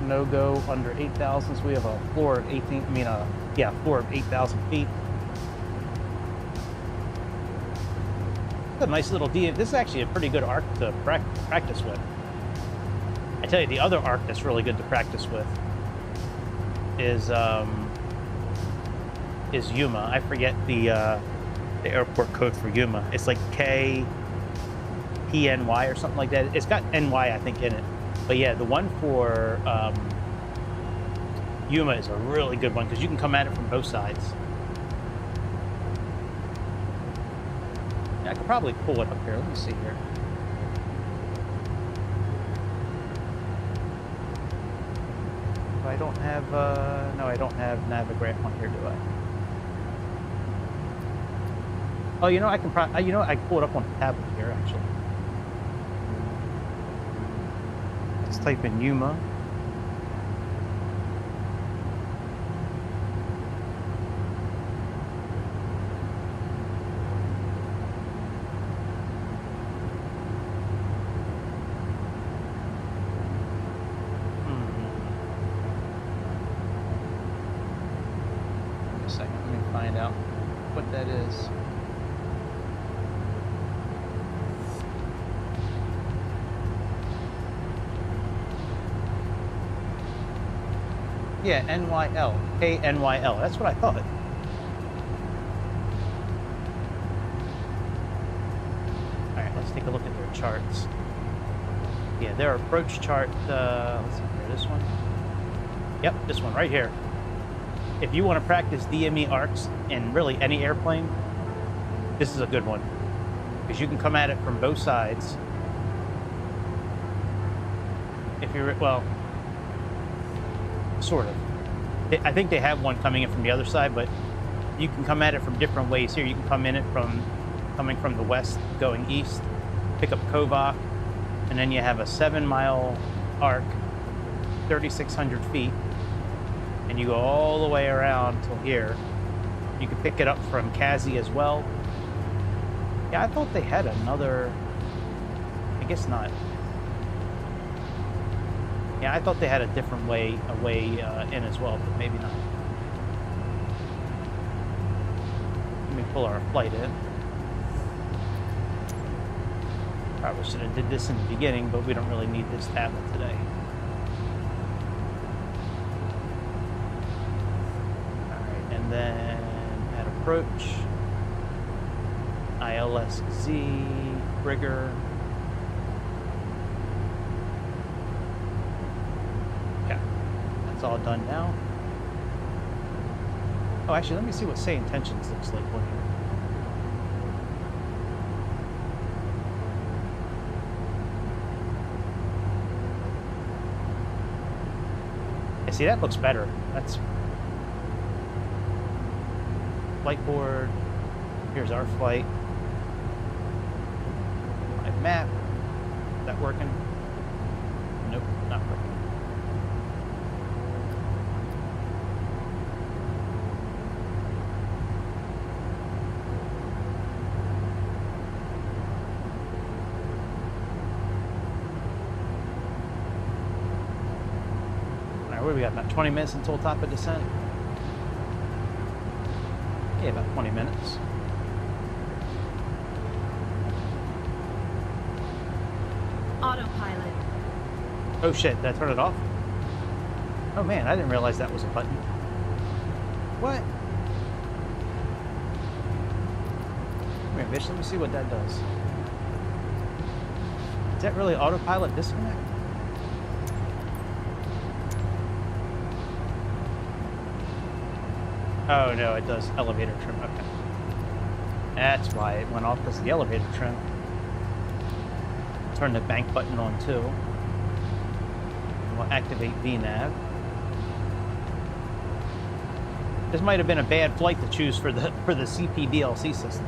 no go under 8,000. So we have a floor of floor of 8,000 feet. A nice little This is actually a pretty good arc to practice with. I tell you, the other arc that's really good to practice with is Yuma. I forget the airport code for Yuma. It's like KPNY or something like that. It's got NY, I think, in it. But yeah, the one for Yuma is a really good one because you can come at it from both sides. I could probably pull it up here. Let me see here. I don't have, no, I don't have Navigraph on here, do I? Oh, you know, I can probably, you know, I can pull it up on the tablet here, actually. Let's type in Yuma. Find out what that is. Yeah, NYL. KNYL. That's what I thought. Alright, let's take a look at their charts. Yeah, their approach chart, let's see here, this one. Yep, this one right here. If you want to practice DME arcs in really any airplane, this is a good one. Because you can come at it from both sides. If you're, well, sort of. I think they have one coming in from the other side, but you can come at it from different ways here. You can come in it from, coming from the west, going east, pick up Kovach, and then you have a 7-mile arc, 3,600 feet, and you go all the way around till here. You can pick it up from Kazi as well. Yeah, I thought they had another, I guess not. Yeah, I thought they had a different way, in as well, but maybe not. Let me pull our flight in. Probably should have did this in the beginning, but we don't really need this tablet today. Alright, and then at approach, ILSZ, Rigger. Yeah, that's all done now. Oh, actually, let me see what say intentions looks like on here. Yeah, see, that looks better. That's flight board. Here's our flight. My map. Is that working? Nope, not working. What do we got, about 20 minutes until top of descent? Yeah, about 20 minutes. Autopilot. Oh shit, did I turn it off? Oh man, I didn't realize that was a button. What? Come here, bitch, let me see what that does. Is that really autopilot disconnect? Oh no, it does elevator trim, okay. That's why it went off, because the elevator trim. Turn the bank button on too. We'll activate VNAV. This might have been a bad flight to choose for the CPDLC system.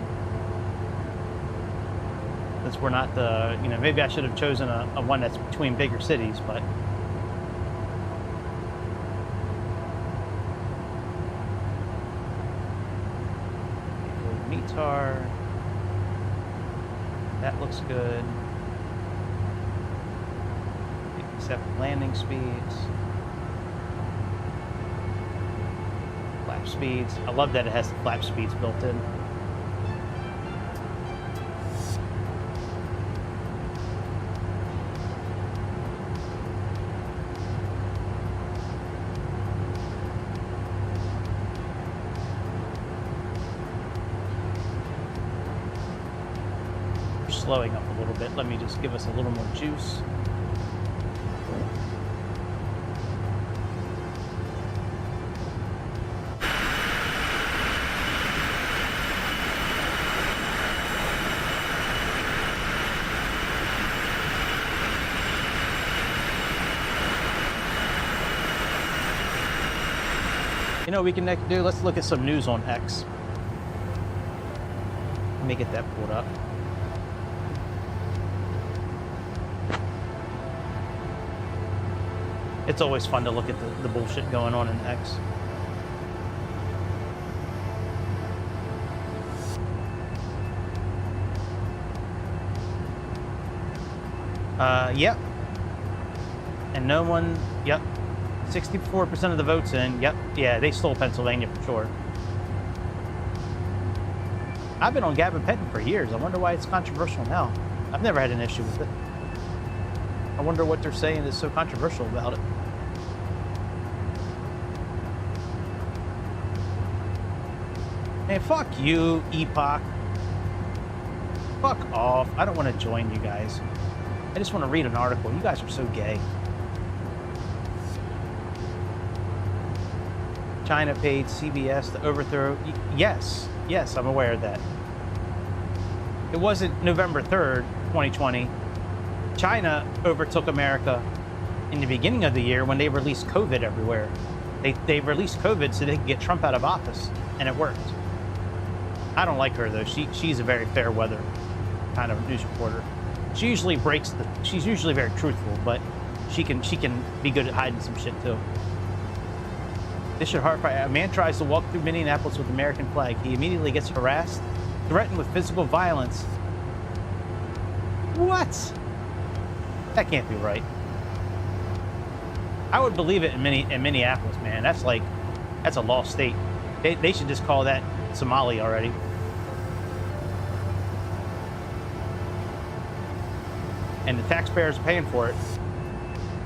Since we're not the, you know, maybe I should have chosen a one that's between bigger cities, but METAR. That looks good. 57 landing speeds. Flap speeds. I love that it has the flap speeds built in. Slowing up a little bit. Let me just give us a little more juice. You know what we can next do? Let's look at some news on X. Let me get that pulled up. It's always fun to look at the bullshit going on in X. Yep. And no one, yep. 64% of the votes in, yep. Yeah, they stole Pennsylvania for sure. I've been on Gavin Petton for years. I wonder why it's controversial now. I've never had an issue with it. I wonder what they're saying is so controversial about it. Man, fuck you, Epoch. Fuck off. I don't want to join you guys. I just want to read an article. You guys are so gay. China paid CBS to overthrow... Yes. Yes, I'm aware of that. It wasn't November 3rd, 2020. China overtook America in the beginning of the year when they released COVID everywhere. They released COVID so they could get Trump out of office, and it worked. I don't like her though. She's a very fair weather kind of news reporter. She usually breaks the. She's usually very truthful, but she can be good at hiding some shit too. This should horrify. A man tries to walk through Minneapolis with the American flag. He immediately gets harassed, threatened with physical violence. What? That can't be right. I would believe it in Minneapolis, man. That's a lost state. They should just call that Somali already. And the taxpayers are paying for it.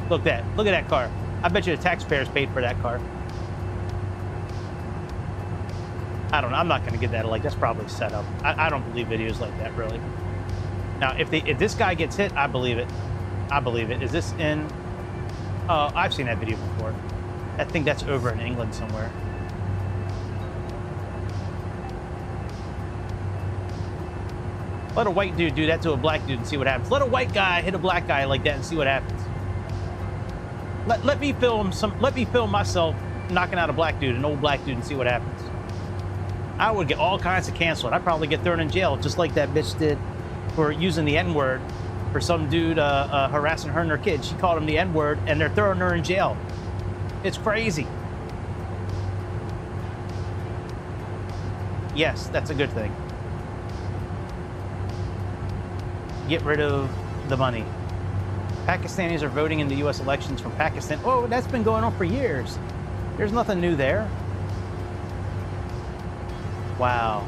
Look at that car. I bet you the taxpayers paid for that car. I don't know. I'm not going to get that. Like, that's probably set up. I don't believe videos like that, really. Now, if this guy gets hit, I believe it. I believe it. Is this in... I've seen that video before. I think that's over in England somewhere. Let a white dude do that to a black dude and see what happens. Let a white guy hit a black guy like that and see what happens. Let me film myself knocking out a black dude, an old black dude, and see what happens. I would get all kinds of canceled. I'd probably get thrown in jail just like that bitch did for using the N-word for some dude harassing her and her kid. She called him the N-word and they're throwing her in jail. It's crazy. Yes, that's a good thing. Get rid of the money. Pakistanis are voting in the U.S. elections from Pakistan. Oh, that's been going on for years. There's nothing new there. Wow.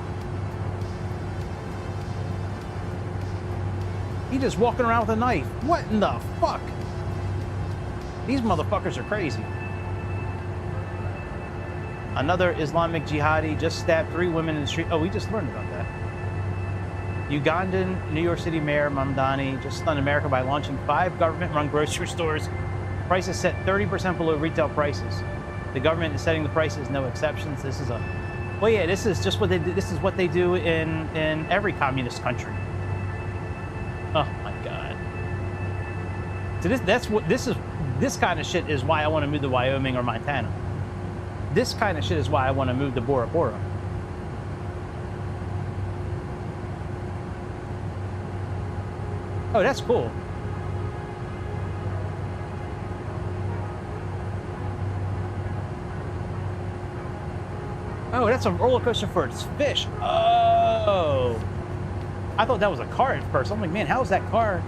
He just walking around with a knife. What in the fuck? These motherfuckers are crazy. Another Islamic jihadi just stabbed 3 women in the street. Oh, we just learned about that. Ugandan New York City Mayor Mamdani just stunned America by launching 5 government-run grocery stores. Prices set 30% below retail prices. The government is setting the prices, no exceptions. This is a... Well, yeah, this is just what they do. This is what they do in every communist country. Oh my God. So this kind of shit is why I want to move to Wyoming or Montana. This kind of shit is why I want to move to Bora Bora. Oh, that's cool. Oh, that's a roller coaster for its fish. Oh. I thought that was a car at first. I'm like, man, how's that car?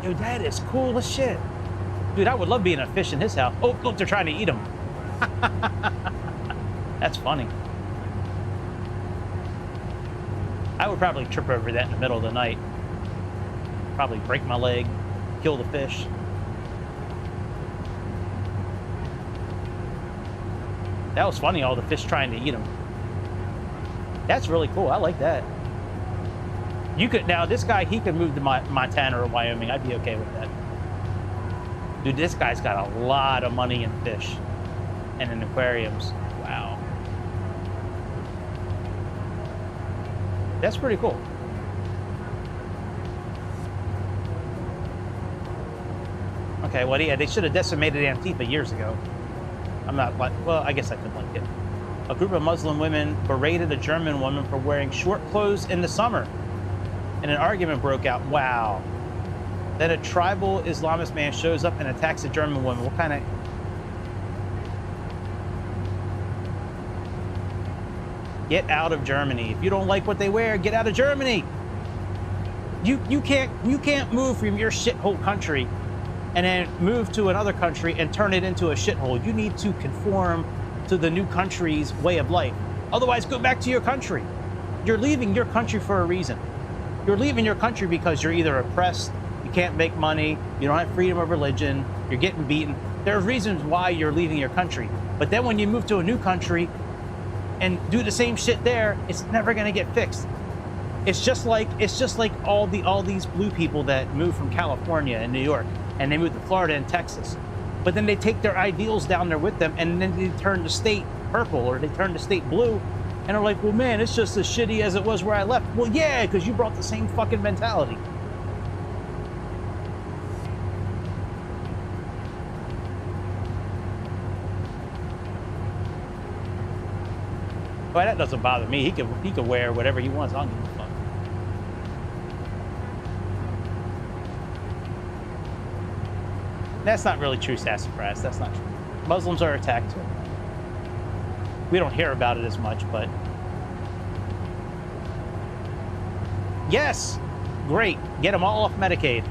Yo, that is cool as shit. Dude, I would love being a fish in his house. Oh, look, they're trying to eat him. That's funny. I would probably trip over that in the middle of the night. Probably break my leg, kill the fish. That was funny, all the fish trying to eat him. That's really cool. I like that. You could, now this guy, he could move to Montana or Wyoming. I'd be okay with that. Dude, this guy's got a lot of money in fish and in aquariums. Wow. That's pretty cool. Okay, well, yeah, they should have decimated Antifa years ago. I'm not like, well, I guess I could like it. A group of Muslim women berated a German woman for wearing short clothes in the summer, and an argument broke out. Wow. Then a tribal Islamist man shows up and attacks a German woman. What kind of... Get out of Germany. If you don't like what they wear, get out of Germany. You can't move from your shithole country and then move to another country and turn it into a shithole. You need to conform to the new country's way of life. Otherwise, go back to your country. You're leaving your country for a reason. You're leaving your country because you're either oppressed, you can't make money, you don't have freedom of religion, you're getting beaten. There are reasons why you're leaving your country. But then when you move to a new country, and do the same shit there, it's never gonna get fixed. It's just like all these blue people that move from California and New York, and they move to Florida and Texas, but then they take their ideals down there with them, and then they turn the state purple or they turn the state blue, and are like, well, man, it's just as shitty as it was where I left. Well, yeah, because you brought the same fucking mentality. Well, that doesn't bother me. He could wear whatever he wants. I don't give a fuck. That's not really true, sassafras. That's not true. Muslims are attacked too. We don't hear about it as much, but yes, great. Get them all off Medicaid.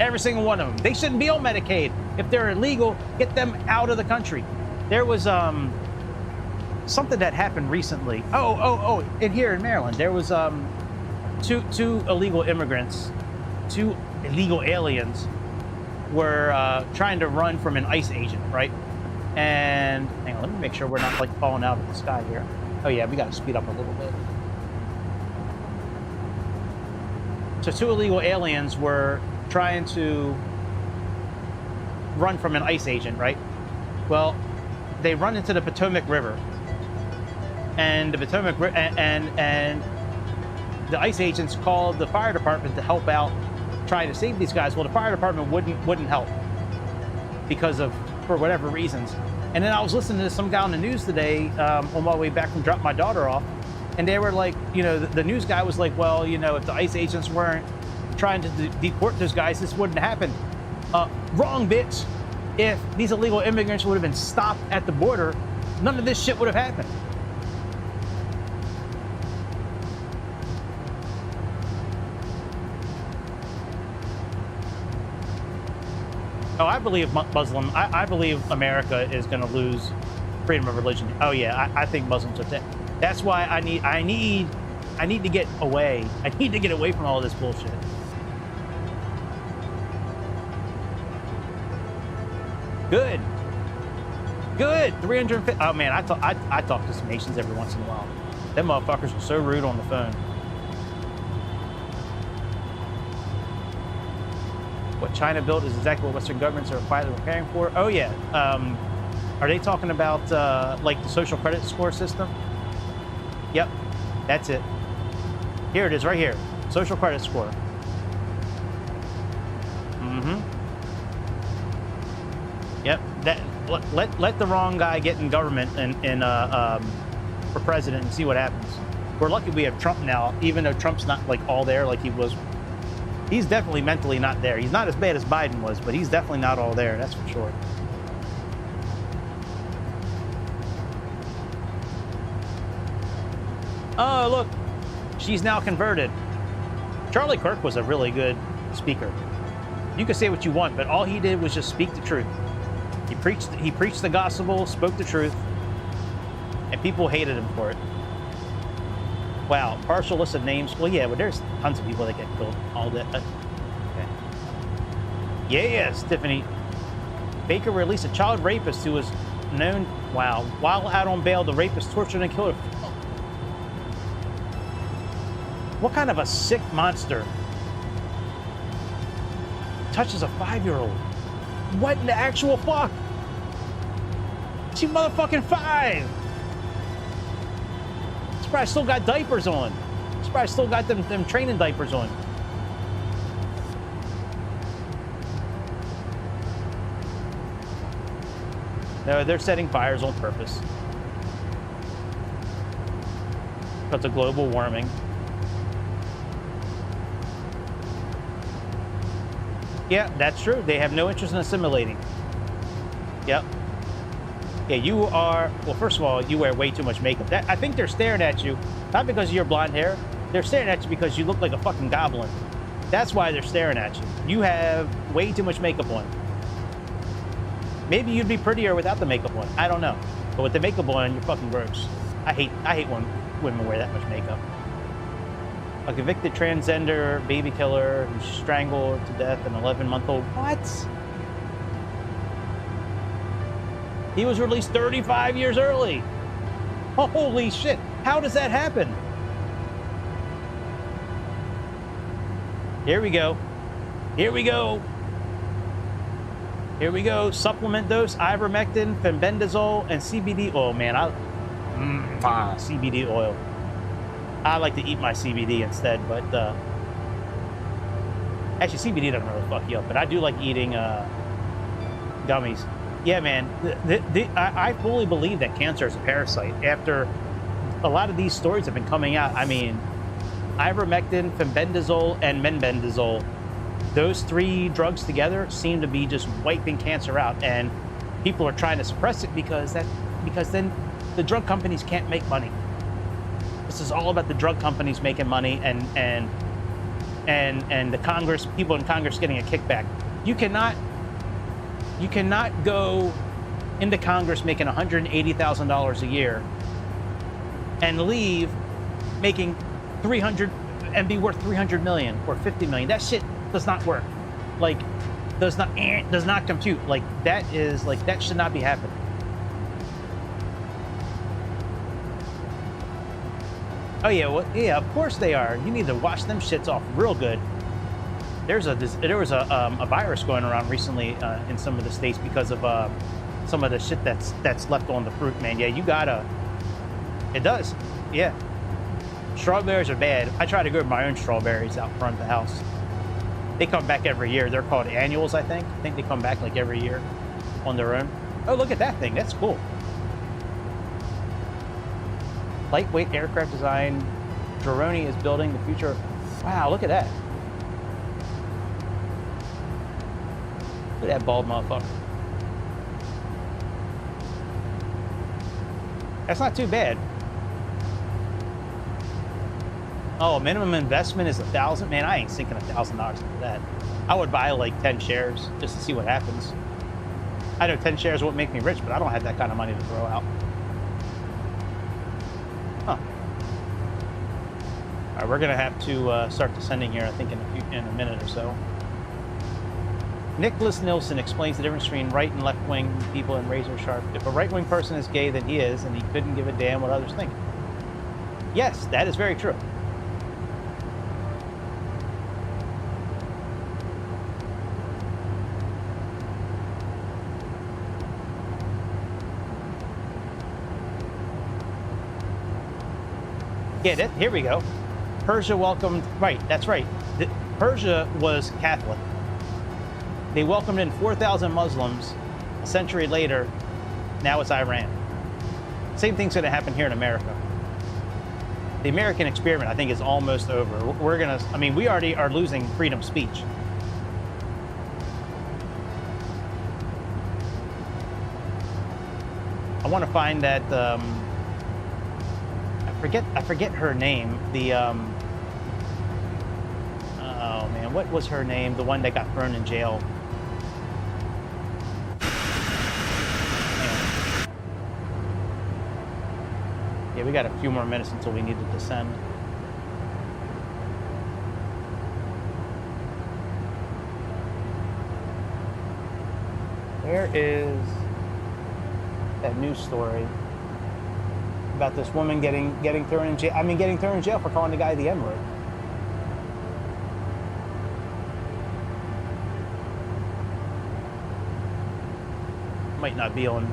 Every single one of them. They shouldn't be on Medicaid. If they're illegal, get them out of the country. There was something that happened recently. Oh! In here in Maryland, there was two illegal immigrants, two illegal aliens were trying to run from an ICE agent, right? And hang on, let me make sure we're not like falling out of the sky here. Oh yeah, we got to speed up a little bit. So two illegal aliens were trying to run from an ICE agent, right? Well, they run into the Potomac River, and the Potomac and the ICE agents called the fire department to help out, trying to save these guys. Well, the fire department wouldn't help because of, for whatever reasons. And then I was listening to some guy on the news today on my way back from dropping my daughter off, and they were like, you know, the news guy was like, well, you know, if the ICE agents weren't trying to deport those guys, this wouldn't happen. Wrong, bitch. If these illegal immigrants would have been stopped at the border, none of this shit would have happened. Oh, I believe Muslim. I believe America is going to lose freedom of religion. Oh yeah, I think Muslims are dead. That's why I need to get away. I need to get away from all this bullshit. Good. 350. Oh man, I talk to some nations every once in a while. Them motherfuckers are so rude on the phone. What China built is exactly what Western governments are quietly preparing for. Oh yeah. Are they talking about like the social credit score system? Yep, that's it. Here it is, right here. Social credit score. Yep. That let the wrong guy get in government and for president and see what happens. We're lucky we have Trump now, even though Trump's not like all there like he was. He's definitely mentally not there. He's not as bad as Biden was, but he's definitely not all there, that's for sure. Oh, look, she's now converted. Charlie Kirk was a really good speaker. You can say what you want, but all he did was just speak the truth. He preached the gospel, spoke the truth, and people hated him for it. Wow, partial list of names. Well, yeah, but there's tons of people that get killed all day. Okay. Yes, Tiffany. Baker released a child rapist who was known. Wow, while out on bail, the rapist tortured and killed her. What kind of a sick monster touches a 5-year-old? What in the actual fuck? She motherfucking 5. Probably still got diapers on. She's probably still got them training diapers on. No, they're setting fires on purpose. Because of global warming. Yeah, that's true. They have no interest in assimilating. Yep. Yeah, you are, well, first of all, you wear way too much makeup. I think they're staring at you, not because of your blonde hair. They're staring at you because you look like a fucking goblin. That's why they're staring at you. You have way too much makeup on. Maybe you'd be prettier without the makeup on. I don't know. But with the makeup on, you're fucking gross. I hate when women wear that much makeup. A convicted transgender baby killer who strangled to death an 11-month-old. What? He was released 35 years early. Holy shit! How does that happen? Here we go. Here we go. Here we go. Supplement dose, ivermectin, fenbendazole, and CBD oil. Man, CBD oil. I like to eat my CBD instead, but actually CBD doesn't really fuck you up, but I do like eating gummies. Yeah, man, I fully believe that cancer is a parasite. After a lot of these stories have been coming out, I mean, ivermectin, fenbendazole, and menbendazole, those three drugs together seem to be just wiping cancer out, and people are trying to suppress it because then the drug companies can't make money. This is all about the drug companies making money and the Congress, people in Congress getting a kickback. You cannot go into Congress making $180,000 a year and leave making 300 and be worth 300 million or 50 million. That shit does not work. Like, does not compute. Like, that should not be happening. Oh yeah, well, yeah, of course they are. You need to wash them shits off real good. There was a virus going around recently in some of the states because of some of the shit that's left on the fruit, man. Yeah, you gotta. It does. Yeah. Strawberries are bad. I try to grow my own strawberries out front of the house. They come back every year. They're called annuals, I think. I think they come back like every year on their own. Oh, look at that thing. That's cool. Lightweight aircraft design. Droney is building the future. Wow, look at that. Look at that bald motherfucker. That's not too bad. Oh, minimum investment is $1,000. Man, I ain't sinking $1,000 into that. I would buy like 10 shares just to see what happens. I know 10 shares won't make me rich, but I don't have that kind of money to throw out. Huh. All right, we're gonna have to start descending here, I think, in a minute or so. Nicholas Nilsson explains the difference between right and left wing people in razor sharp. If a right wing person is gay, then he is, and he couldn't give a damn what others think. Yes, that is very true. Yeah, here we go. Persia welcomed, right, that's right. Persia was Catholic. They welcomed in 4,000 Muslims. A century later, now it's Iran. Same thing's going to happen here in America. The American experiment, I think, is almost over. We already are losing freedom of speech. I want to find that, I forget her name. The, oh man, what was her name? The one that got thrown in jail. Yeah, we got a few more minutes until we need to descend. Where is that news story about this woman getting thrown in jail? I mean, getting thrown in jail for calling the guy the N-word. Might not be on.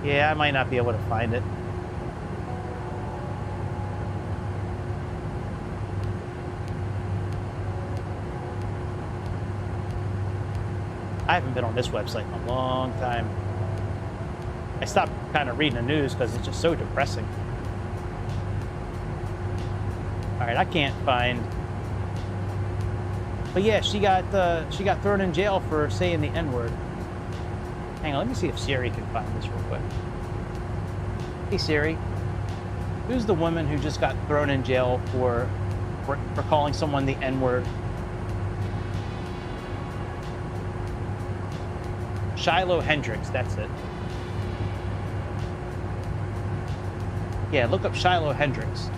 Yeah, I might not be able to find it. I haven't been on this website in a long time. I stopped kind of reading the news because it's just so depressing. All right, I can't find. But yeah, she got thrown in jail for saying the N-word. Hang on, let me see if Siri can find this real quick. Hey Siri, who's the woman who just got thrown in jail for calling someone the N-word? Shiloh Hendricks, that's it. Yeah, look up Shiloh Hendricks.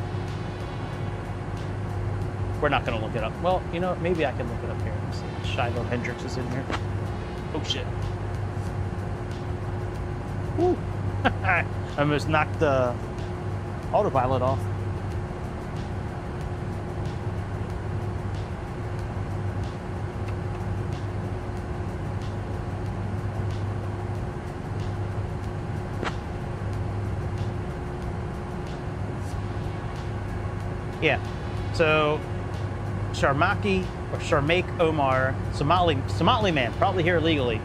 We're not going to look it up. Well, you know, maybe I can look it up here. Let's see. Shiloh Hendrix is in here. Oh, shit. Woo! I almost knocked the autopilot off. Yeah, so Sharmaki or Sharmak Omar, Somali man, probably here illegally,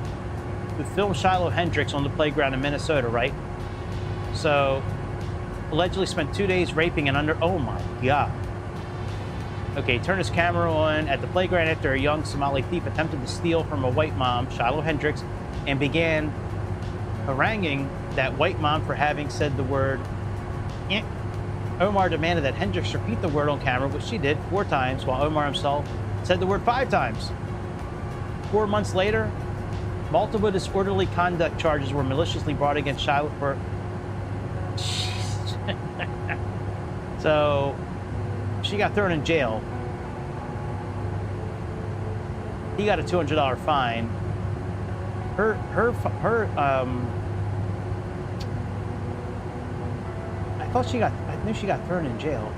who filmed Shiloh Hendrix on the playground in Minnesota, right? So, allegedly spent 2 days raping an oh my God. Okay, turned his camera on at the playground after a young Somali thief attempted to steal from a white mom, Shiloh Hendrix, and began haranguing that white mom for having said the word eh. Omar demanded that Hendrix repeat the word on camera, which she did 4 times, while Omar himself said the word 5 times. 4 months later, multiple disorderly conduct charges were maliciously brought against Shiloh for... So, she got thrown in jail. He got a $200 fine. I knew she got thrown in jail.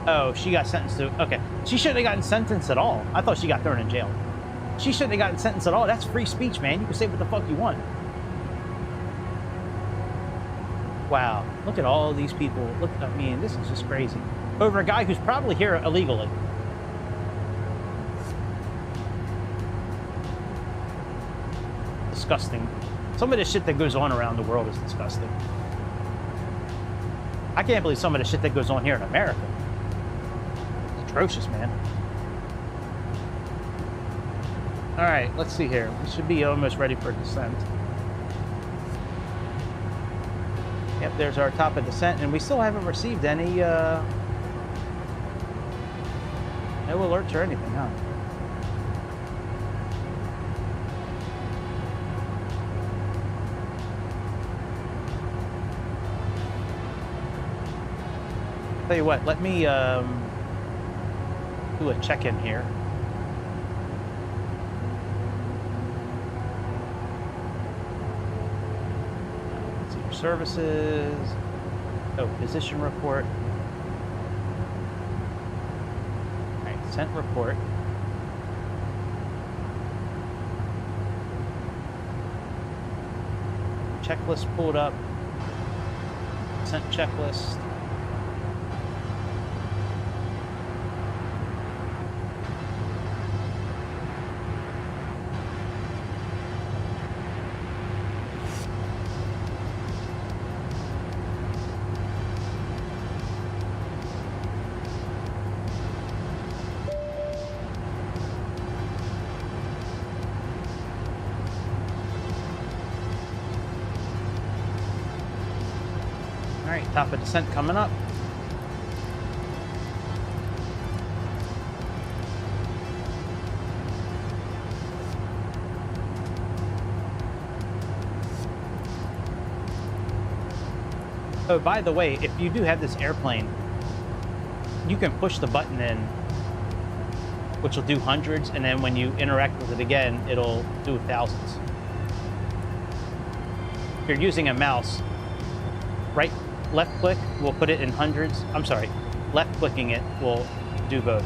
Oh, she got sentenced to... Okay. She shouldn't have gotten sentenced at all. I thought she got thrown in jail. She shouldn't have gotten sentenced at all. That's free speech, man. You can say what the fuck you want. Wow. Look at all these people. Look, I mean, this is just crazy. Over a guy who's probably here illegally. Disgusting. Some of the shit that goes on around the world is disgusting. I can't believe some of the shit that goes on here in America. It's atrocious, man. All right, let's see here. We should be almost ready for descent. Yep, there's our top of descent, and we still haven't received any, no alerts or anything, huh? Tell you what, let me do a check-in here. Let's see your services. Oh, position report. All right, descent report. Checklist pulled up. Descent checklist. Top of descent coming up. Oh, by the way, if you do have this airplane, you can push the button in, which will do hundreds, and then when you interact with it again, it'll do thousands. If you're using a mouse, left click will put it in hundreds. I'm sorry, left clicking it will do both.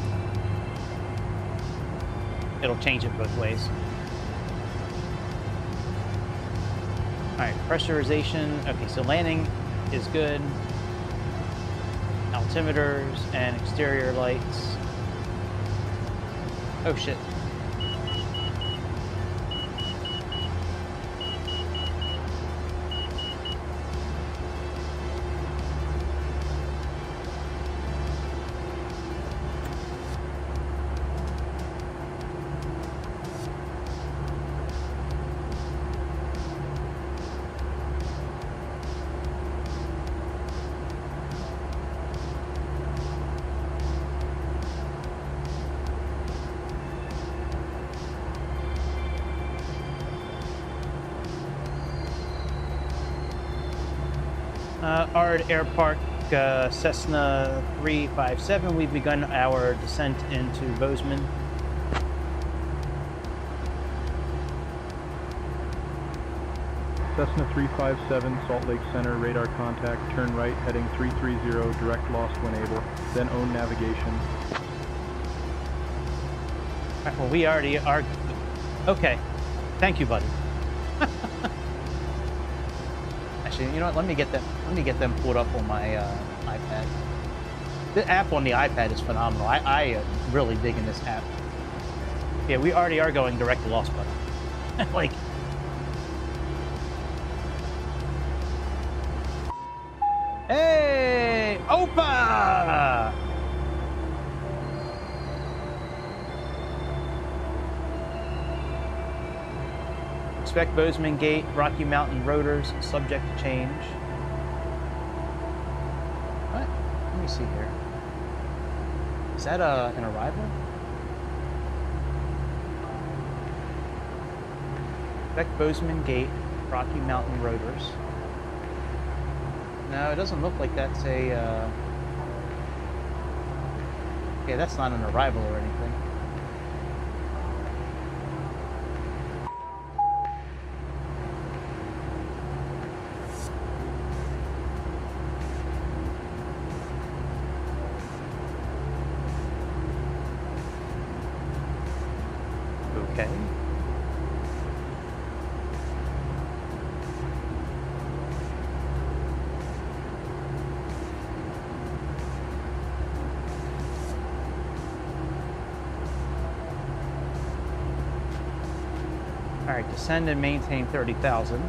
It'll change it both ways. All right, pressurization. Okay, so landing is good. Altimeters and exterior lights. Oh shit. Ard Air Park Cessna 357. We've begun our descent into Bozeman. Cessna 357, Salt Lake Center, radar contact, turn right, heading 330, direct lost when able, then own navigation. All right, well, we already are. Okay. Thank you, buddy. Actually, you know what? Let me get them pulled up on my iPad. The app on the iPad is phenomenal. I am really digging this app. Yeah, we already are going direct to lost, buddy. Like. Hey! Opa! Expect Bozeman Gate, Rocky Mountain rotors, subject to change. What? Let me see here. Is that an arrival? Expect Bozeman Gate, Rocky Mountain rotors. No, it doesn't look like that's a... Okay, that's not an arrival or anything. Okay. All right, descend and maintain 30,000.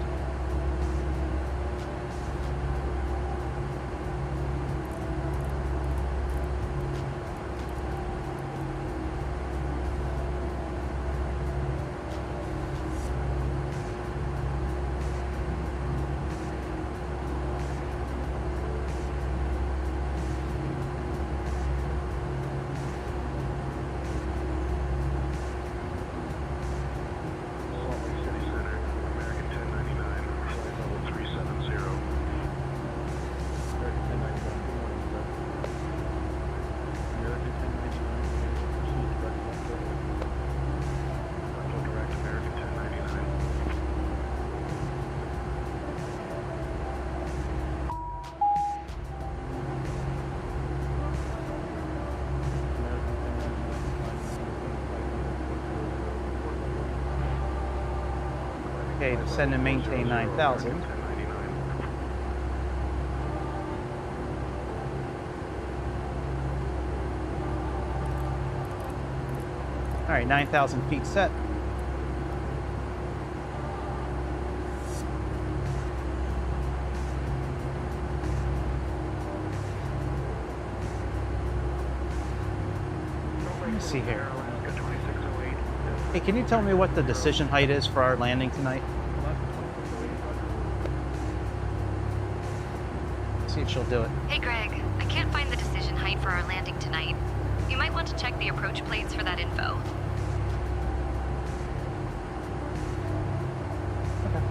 Okay, descend and maintain 9,000. All right, 9,000 feet set. Let me see here. Hey, can you tell me what the decision height is for our landing tonight? See if she'll do it. Hey Greg, I can't find the decision height for our landing tonight. You might want to check the approach plates for that info. Okay.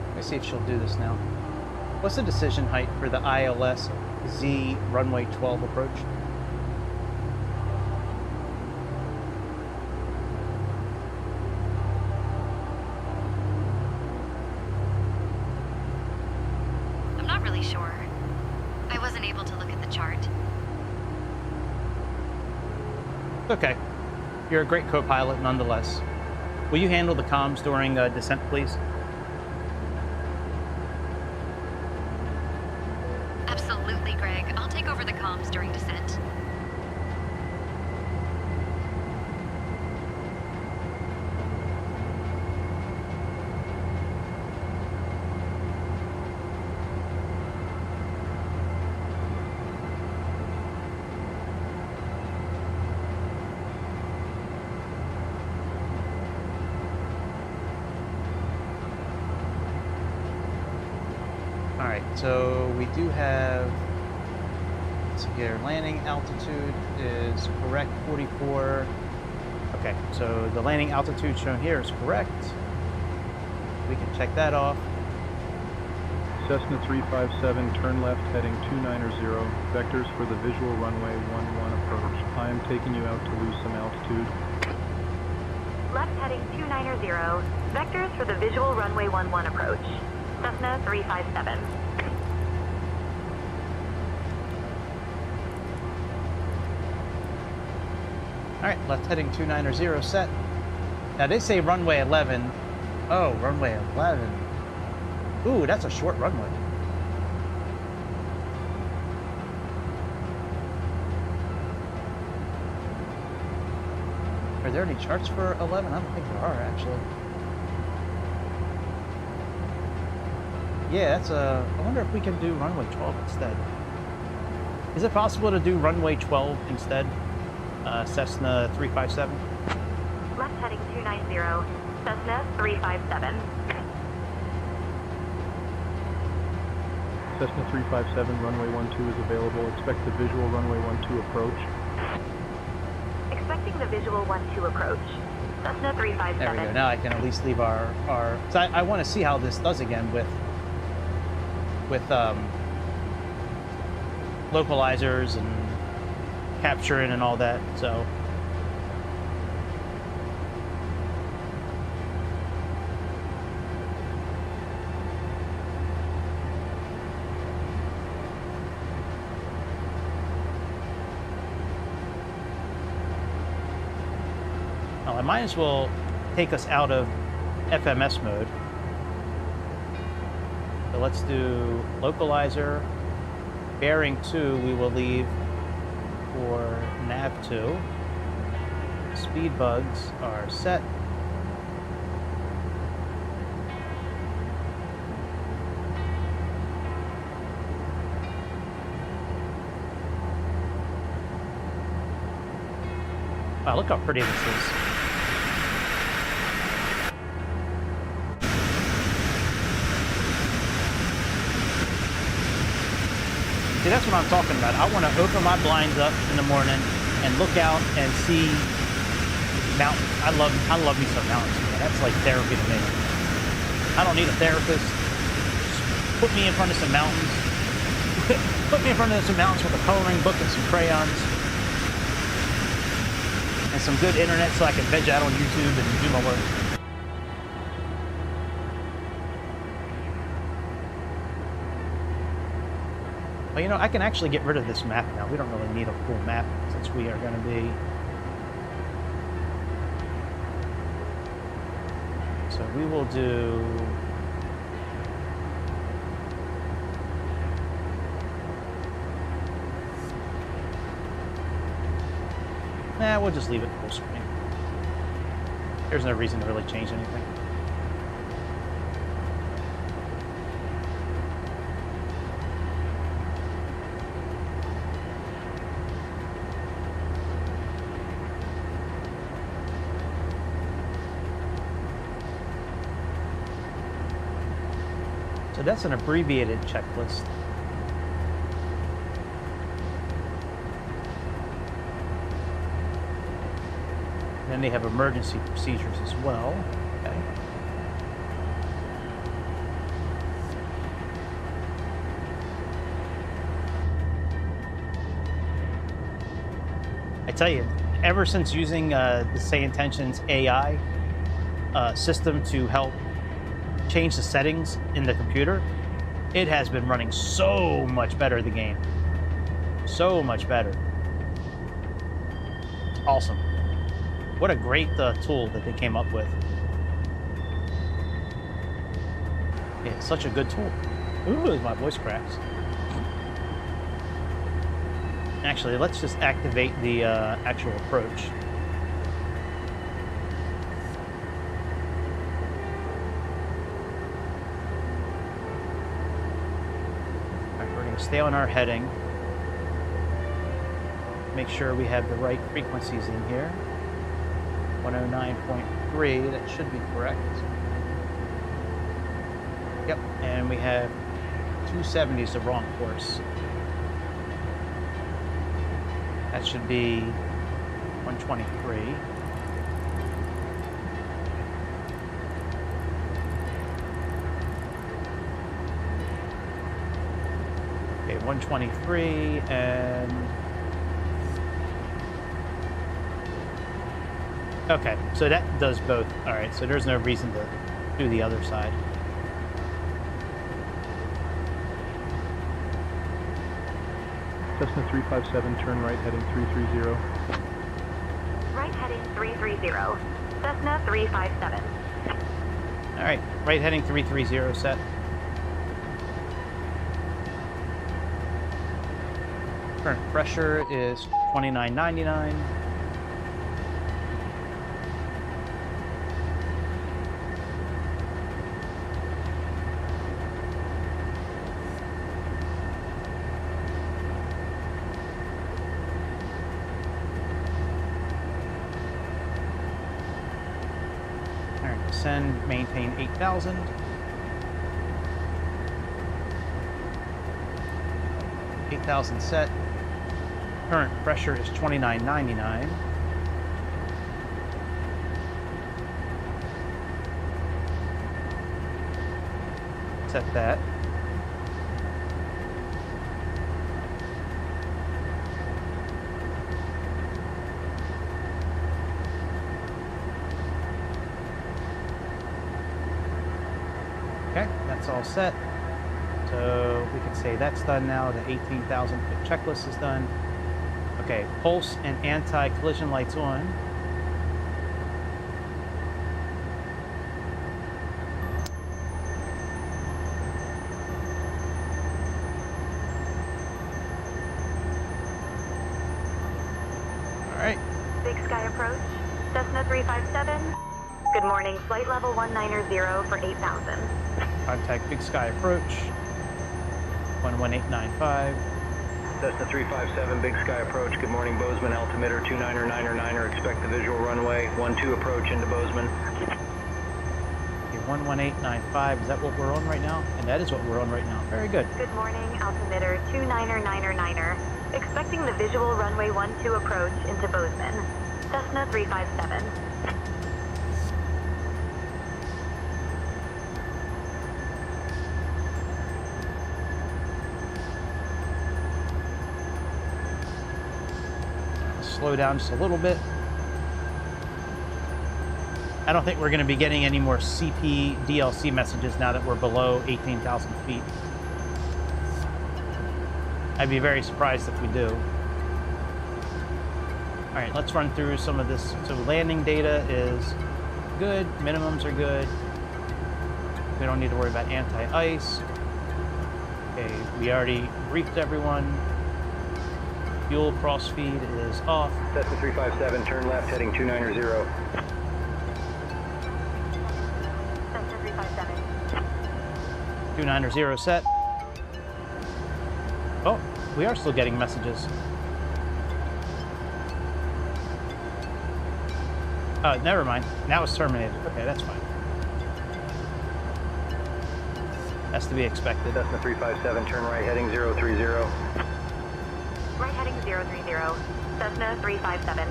Let me see if she'll do this now. What's the decision height for the ILS Z runway 12 approach? I'm not really sure. I wasn't able to look at the chart. Okay. You're a great co-pilot nonetheless. Will you handle the comms during descent, please? Absolutely, Greg. I'll take over the comms during descent. All right, so we do have So here, landing altitude is correct, 44. Okay, so the landing altitude shown here is correct. We can check that off. Cessna 357, turn left heading 290, vectors for the visual runway 11 approach. I am taking you out to lose some altitude. Left heading 290, vectors for the visual runway 11 approach. Cessna 357. Alright, left heading 290 set. Now they say runway 11. Oh, runway 11. Ooh, that's a short runway. Are there any charts for 11? I don't think there are, actually. Yeah, that's a... I wonder if we can do runway 12 instead. Is it possible to do runway 12 instead? Cessna 357? Left heading 290, Cessna 357. Cessna 357, runway 12 is available. Expect the visual runway 12 approach. Expecting the visual 12 approach. Cessna 357. There we go. Now I can at least leave our... So I want to see how this does again with localizers and capturing and all that, so... Well, I might as well take us out of FMS mode. So let's do localizer. Bearing 2 we will leave for nav 2. Speed bugs are set. Wow, look how pretty this is. See, that's what I'm talking about. I want to open my blinds up in the morning and look out and see mountains. I love me some mountains, man. That's like therapy to me. I don't need a therapist. Just put me in front of some mountains. Put me in front of some mountains with a coloring book and some crayons. And some good internet so I can veg out on YouTube and do my work. Well, you know, I can actually get rid of this map now. We don't really need a full map since we are going to be... So we will do... Nah, we'll just leave it full screen. There's no reason to really change anything. So that's an abbreviated checklist. Then they have emergency procedures as well. Okay. I tell you, ever since using the Say Intentions AI system to help change the settings in the computer, it has been running so much better, the game. So much better. Awesome. What a great tool that they came up with. Yeah, such a good tool. Ooh, my voice cracks. Actually, let's just activate the actual approach. Stay on our heading. Make sure we have the right frequencies in here. 109.3, that should be correct. Yep, and we have 270 is the wrong course. That should be 123. Okay, 123 and... Okay, so that does both. All right, so there's no reason to do the other side. Cessna 357, turn right heading 330. Right heading 330. Cessna 357. All right, right heading 330 set. Current pressure is 2999. Descend, maintain 8,000. Set. Current pressure is 2999. Set that. Okay, that's all set. So we can say that's done now. The 18,000 foot checklist is done. Okay, pulse and anti-collision lights on. All right. Big Sky approach. Cessna 357. Good morning. Flight level 190 for 8,000. Contact Big Sky approach. 11895. Cessna 357, Big Sky approach. Good morning, Bozeman. Altimeter 299er. Expect the visual runway. 12 approach into Bozeman. Okay, 11895. Is that what we're on right now? And that is what we're on right now. Very good. Good morning. Altimeter 299er. Expecting the visual runway 12 approach into Bozeman. Cessna 357. Slow down just a little bit. I don't think we're going to be getting any more CP DLC messages now that we're below 18,000 feet. I'd be very surprised if we do. All right, let's run through some of this. So landing data is good. Minimums are good. We don't need to worry about anti-ice. Okay, we already briefed everyone. Fuel cross feed is off. Cessna 357, turn left heading 290. Cessna 357. 290 set. Oh, we are still getting messages. Never mind. Now it's terminated. Okay, that's fine. That's to be expected. Cessna 357, turn right heading 030. Right heading 030. Cessna 357.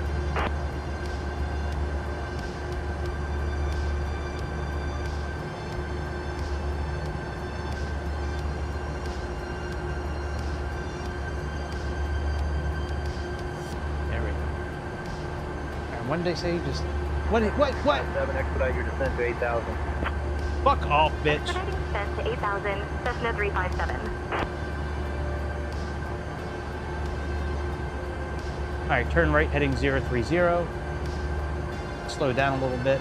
There we go. And when did they say just... What? 7, expedite your descent to 8,000. Fuck off, bitch. Expediting descent to 8,000. Cessna 357. All right, turn right heading 030. Slow down a little bit.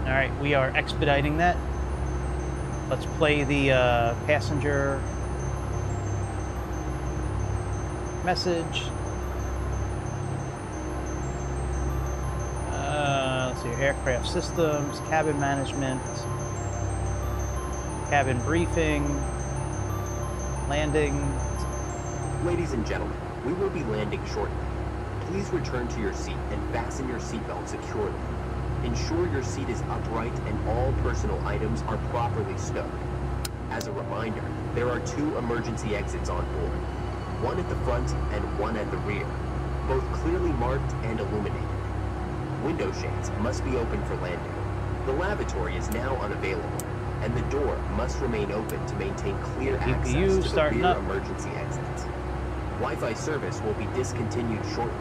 All right, we are expediting that. Let's play the passenger message. Let's see, aircraft systems, cabin management. Cabin briefing. Landing. Ladies and gentlemen, we will be landing shortly. Please return to your seat and fasten your seatbelt securely. Ensure your seat is upright and all personal items are properly stowed. As a reminder, there are 2 emergency exits on board. One at the front and one at the rear, both clearly marked and illuminated. Window shades must be open for landing. The lavatory is now unavailable, and the door must remain open to maintain clear access to the starting rear up. emergency exits. Wi-Fi service will be discontinued shortly.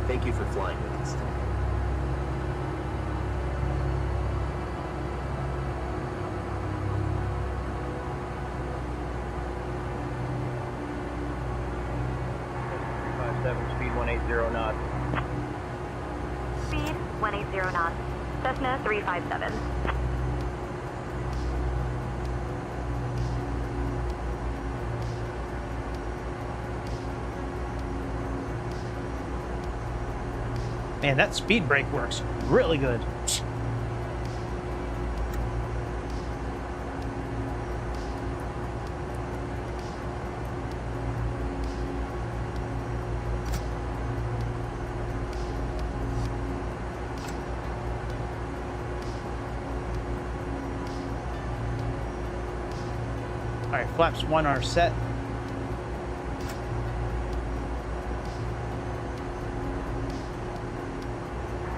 Thank you for flying with us today. Speed 180 knots. Speed 180 knots. Cessna 357. Man, that speed brake works really good. All right, flaps 1 are set.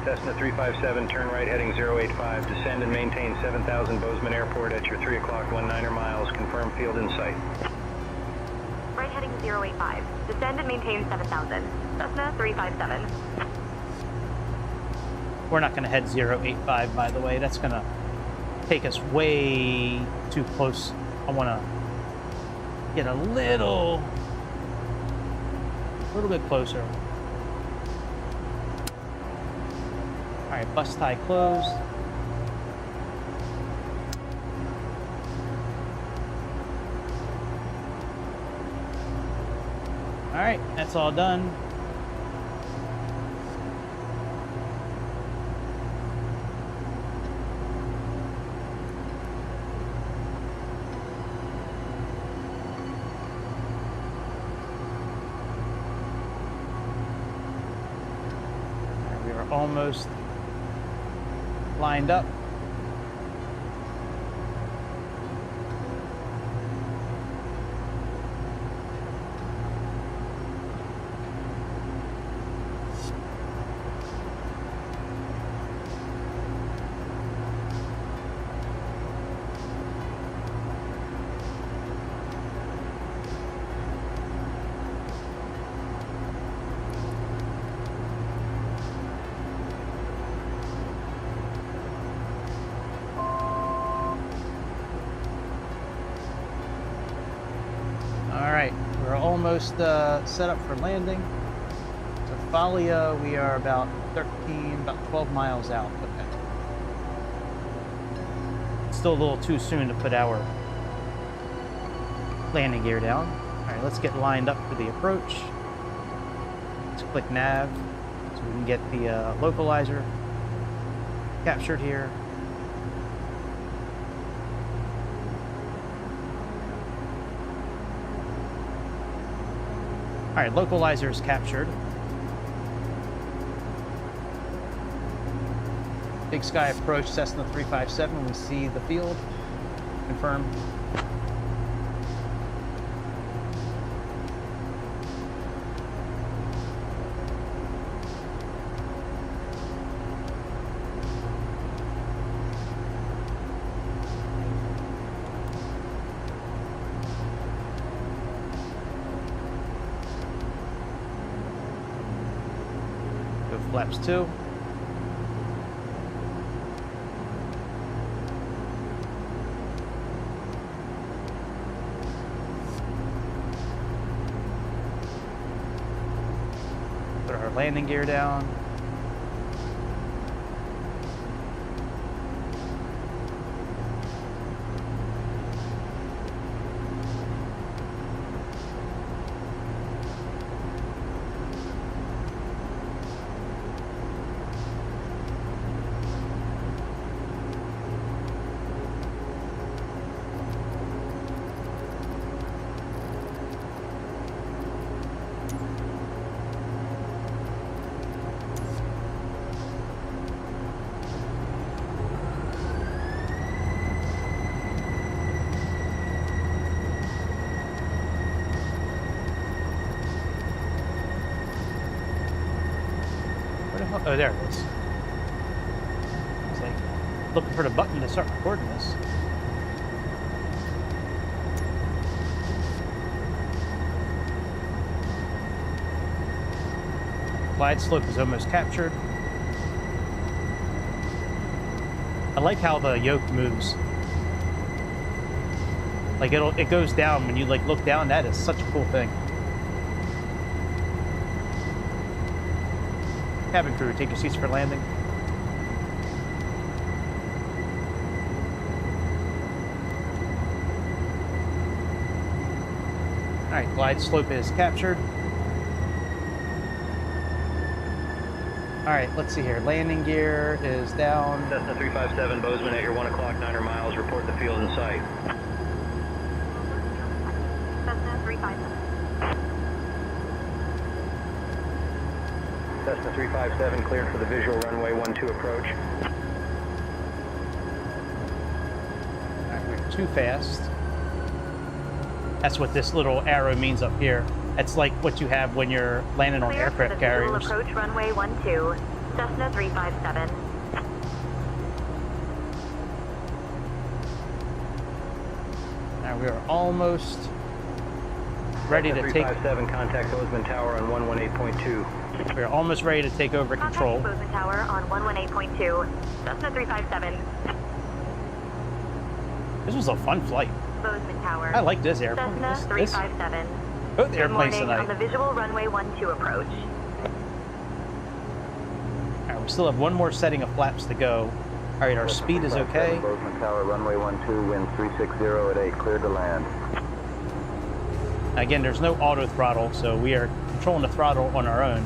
Cessna 357, turn right heading 085. Descend and maintain 7000 Bozeman Airport at your 3 o'clock 19er miles. Confirm field in sight. Right heading 085. Descend and maintain 7000. Cessna 357. We're not going to head 085, by the way. That's going to take us way too close. I want to get a little bit closer. All right, bus tie closed. All right, that's all done. We are almost lined up. We're almost set up for landing. To Falia, we are about 12 miles out. Okay. Still a little too soon to put our landing gear down. All right, let's get lined up for the approach. Let's click nav so we can get the localizer captured here. All right, localizer is captured. Big Sky approach Cessna 357. We see the field. Confirm. Flaps 2. Put our landing gear down. Oh, there it is. It's like looking for the button to start recording this. Glide slope is almost captured. I like how the yoke moves. Like it goes down when you like look down. That is such a cool thing. Cabin crew, take your seats for landing. All right, glide slope is captured. All right, let's see here. Landing gear is down. Cessna 357, Bozeman at your 1 o'clock, 900 miles. Report the field in sight. Cessna 357. Cessna 357 cleared for the visual runway 12 approach. All right, we're too fast. That's what this little arrow means up here. That's like what you have when you're landing on aircraft carriers. Approach runway 12, Cessna 357. Now we are almost ready to take. 357, contact Bozeman Tower on 118.2. We're almost ready to take over control. Contact Bozeman Tower on 118.2, Cessna 357. This was a fun flight. Bozeman Tower. I like this airplane. Cessna 357. Both Good airplanes morning tonight. on the visual runway 12 approach. All right, we still have one more setting of flaps to go. All right, our speed is okay. Bozeman Tower, runway 12, wind 360 at 8, cleared to land. Again, there's no auto throttle, so we are controlling the throttle on our own.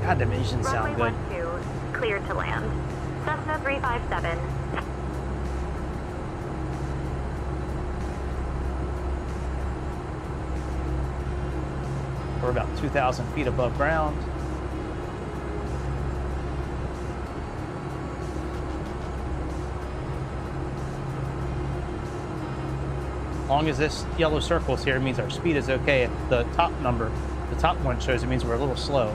God, them engines sound Runway good. 12, cleared to land. Cessna 357. We're about 2,000 feet above ground. As long as this yellow circle is here, it means our speed is okay. If the top number, the top one shows, it means we're a little slow.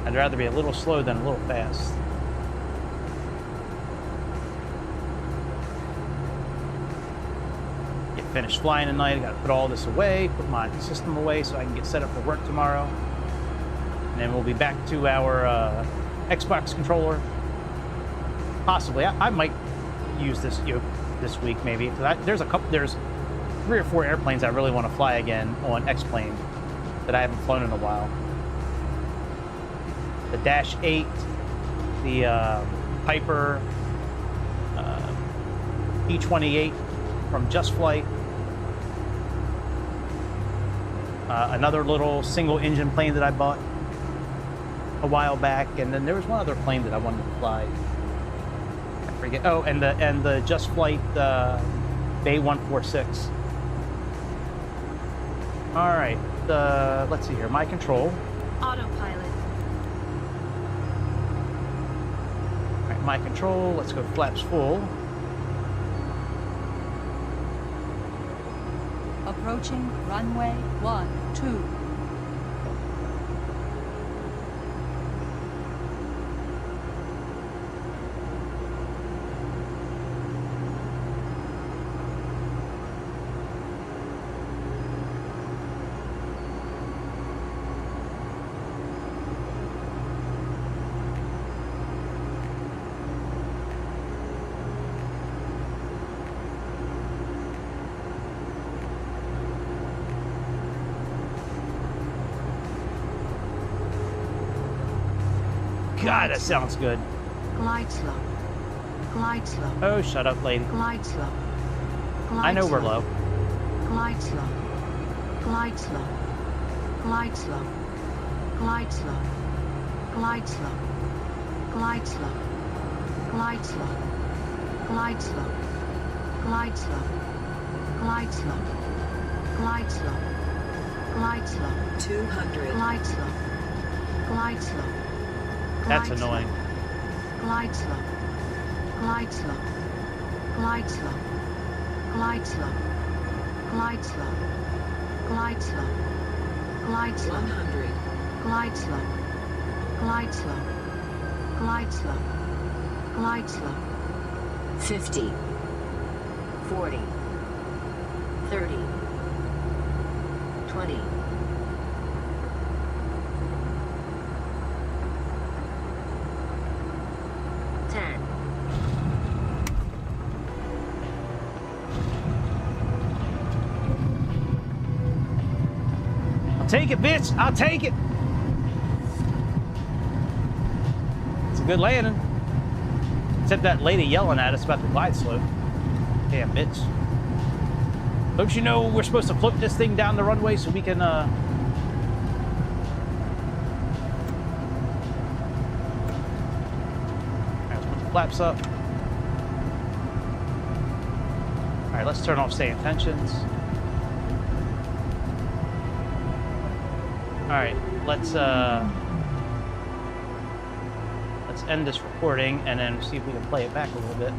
I'd rather be a little slow than a little fast. Get finished flying tonight. I gotta put all this away, put my system away so I can get set up for work tomorrow. And then we'll be back to our Xbox controller. Possibly. I might use this yoke this week maybe. There's 3 or 4 airplanes I really want to fly again on X-Plane that I haven't flown in a while. The Dash 8, the Piper, E28 from Just Flight, another little single engine plane that I bought a while back, and then there was one other plane that I wanted to fly. I forget. Oh, and the Just Flight Bay 146. All right, let's see here. My control. Autopilot. My control, let's go flaps full. Approaching runway 12. God, that sounds good. Glide slope. Glide slope. Oh, shut up, lady. Glide slope. I know we're low. Glide slope. Glide slope. Glide slope. Glide slope. Glide slope. Glide slope. Glide slope. Glide slope. Glide slope. Glide slope. Glide slope. Glide slope. 200. Glide slope. Glide slope. That's Glide annoying. slope. Glide slope. Glide slope. Glide slope. Glide slope. Glide slope. Glide slope. Glide slope. 100. Glide slope. Glide slope. Glide slope. Glide slope. 50. 40. 30. 20. 10. I'll take it, bitch. I'll take it. It's a good landing. Except that lady yelling at us about the glide slope. Damn, bitch. Don't you know we're supposed to float this thing down the runway so we can, Alright, let's put the flaps up. Alright, let's turn off stay intentions. Alright, let's end this recording and then see if we can play it back a little bit.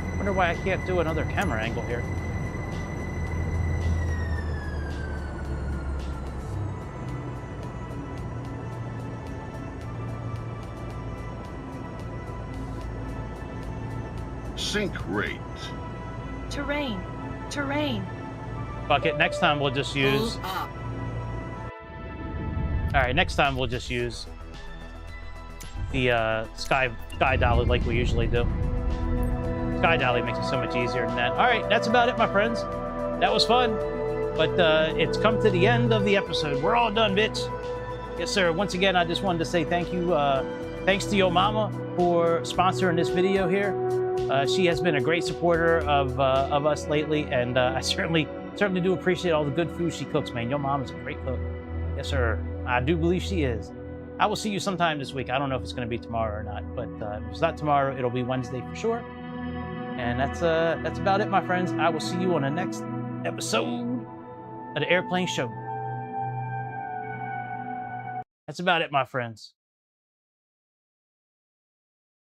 I wonder why I can't do another camera angle here. Sync rate. Terrain. Terrain. Fuck it, next time we'll just use... Pull up. Alright, next time we'll just use the sky dolly like we usually do. Sky dolly makes it so much easier than that. Alright, that's about it, my friends. That was fun. But it's come to the end of the episode. We're all done, bitch. Yes, sir. Once again, I just wanted to say thank you. Thanks to Yo Mama for sponsoring this video here. She has been a great supporter of us lately, and I certainly do appreciate all the good food she cooks, man. Yo Mama's a great cook. Yes, sir. I do believe she is. I will see you sometime this week. I don't know if it's going to be tomorrow or not, but if it's not tomorrow, it'll be Wednesday for sure. And that's about it, my friends. I will see you on the next episode of the Airplane Show. That's about it, my friends.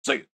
See you.